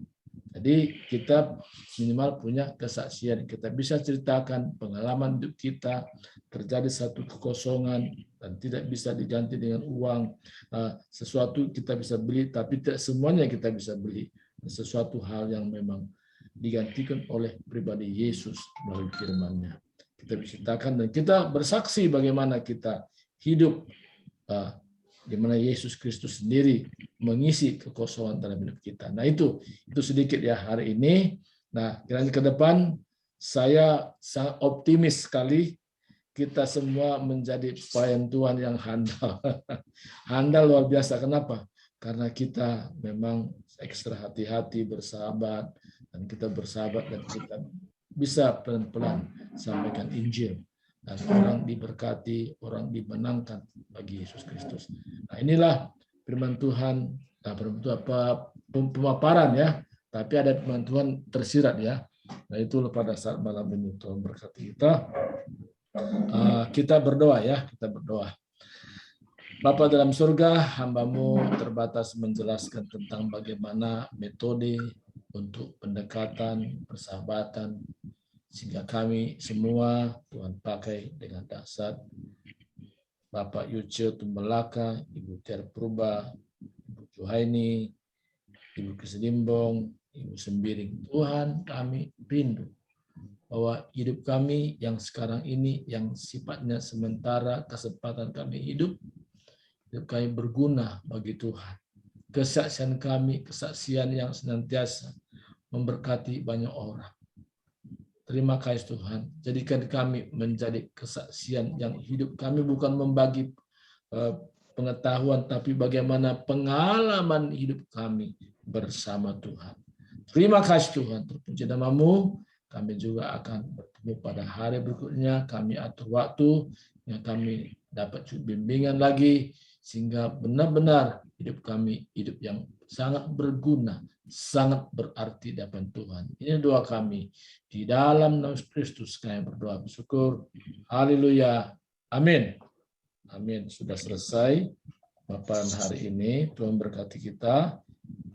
jadi kita minimal punya kesaksian. Kita bisa ceritakan pengalaman hidup kita, terjadi satu kekosongan, dan tidak bisa diganti dengan uang. Sesuatu kita bisa beli, tapi tidak semuanya kita bisa beli. Sesuatu hal yang memang digantikan oleh pribadi Yesus melalui firman-Nya. Kita ceritakan dan kita bersaksi bagaimana kita hidup di mana Yesus Kristus sendiri mengisi kekosongan dalam hidup kita. Nah itu sedikit ya hari ini. Nah kiranya ke depan saya sangat optimis sekali kita semua menjadi pelayan Tuhan yang handal. Handal luar biasa. Kenapa? Karena kita memang ekstra hati-hati bersahabat dan kita bersahabat dan kita bisa pelan-pelan sampaikan Injil dan orang diberkati, orang dimenangkan bagi Yesus Kristus. Nah inilah firman Tuhan, pemaparan ya Tapi ada firman Tuhan tersirat ya. Nah itu pada saat malam ini Tuhan berkati kita. Kita berdoa ya, kita berdoa. Bapa dalam surga, hamba-Mu terbatas menjelaskan tentang bagaimana metode untuk pendekatan, persahabatan, sehingga kami semua Tuhan pakai dengan dasar Bapak Yucio Tumbelaka, Ibu Ter Purba, Ibu Juhaini, Ibu Kesedimbong, Ibu Sembiring. Tuhan, kami rindu bahwa hidup kami yang sekarang ini, yang sifatnya sementara, kesempatan kami hidup kami berguna bagi Tuhan. Kesaksian kami, kesaksian yang senantiasa memberkati banyak orang. Terima kasih Tuhan. Jadikan kami menjadi kesaksian yang hidup kami bukan membagi pengetahuan, tapi bagaimana pengalaman hidup kami bersama Tuhan. Terima kasih Tuhan. Terpuji nama-Mu. Kami juga akan bertemu pada hari berikutnya. Kami atur waktu yang kami dapat bimbingan lagi, sehingga benar-benar hidup kami hidup yang sangat berguna, sangat berarti di hadapan Tuhan. Ini doa kami di dalam nama Kristus. Kami berdoa bersyukur. Haleluya. Amin. Amin. Sudah selesai paparan hari ini. Tuhan berkati kita.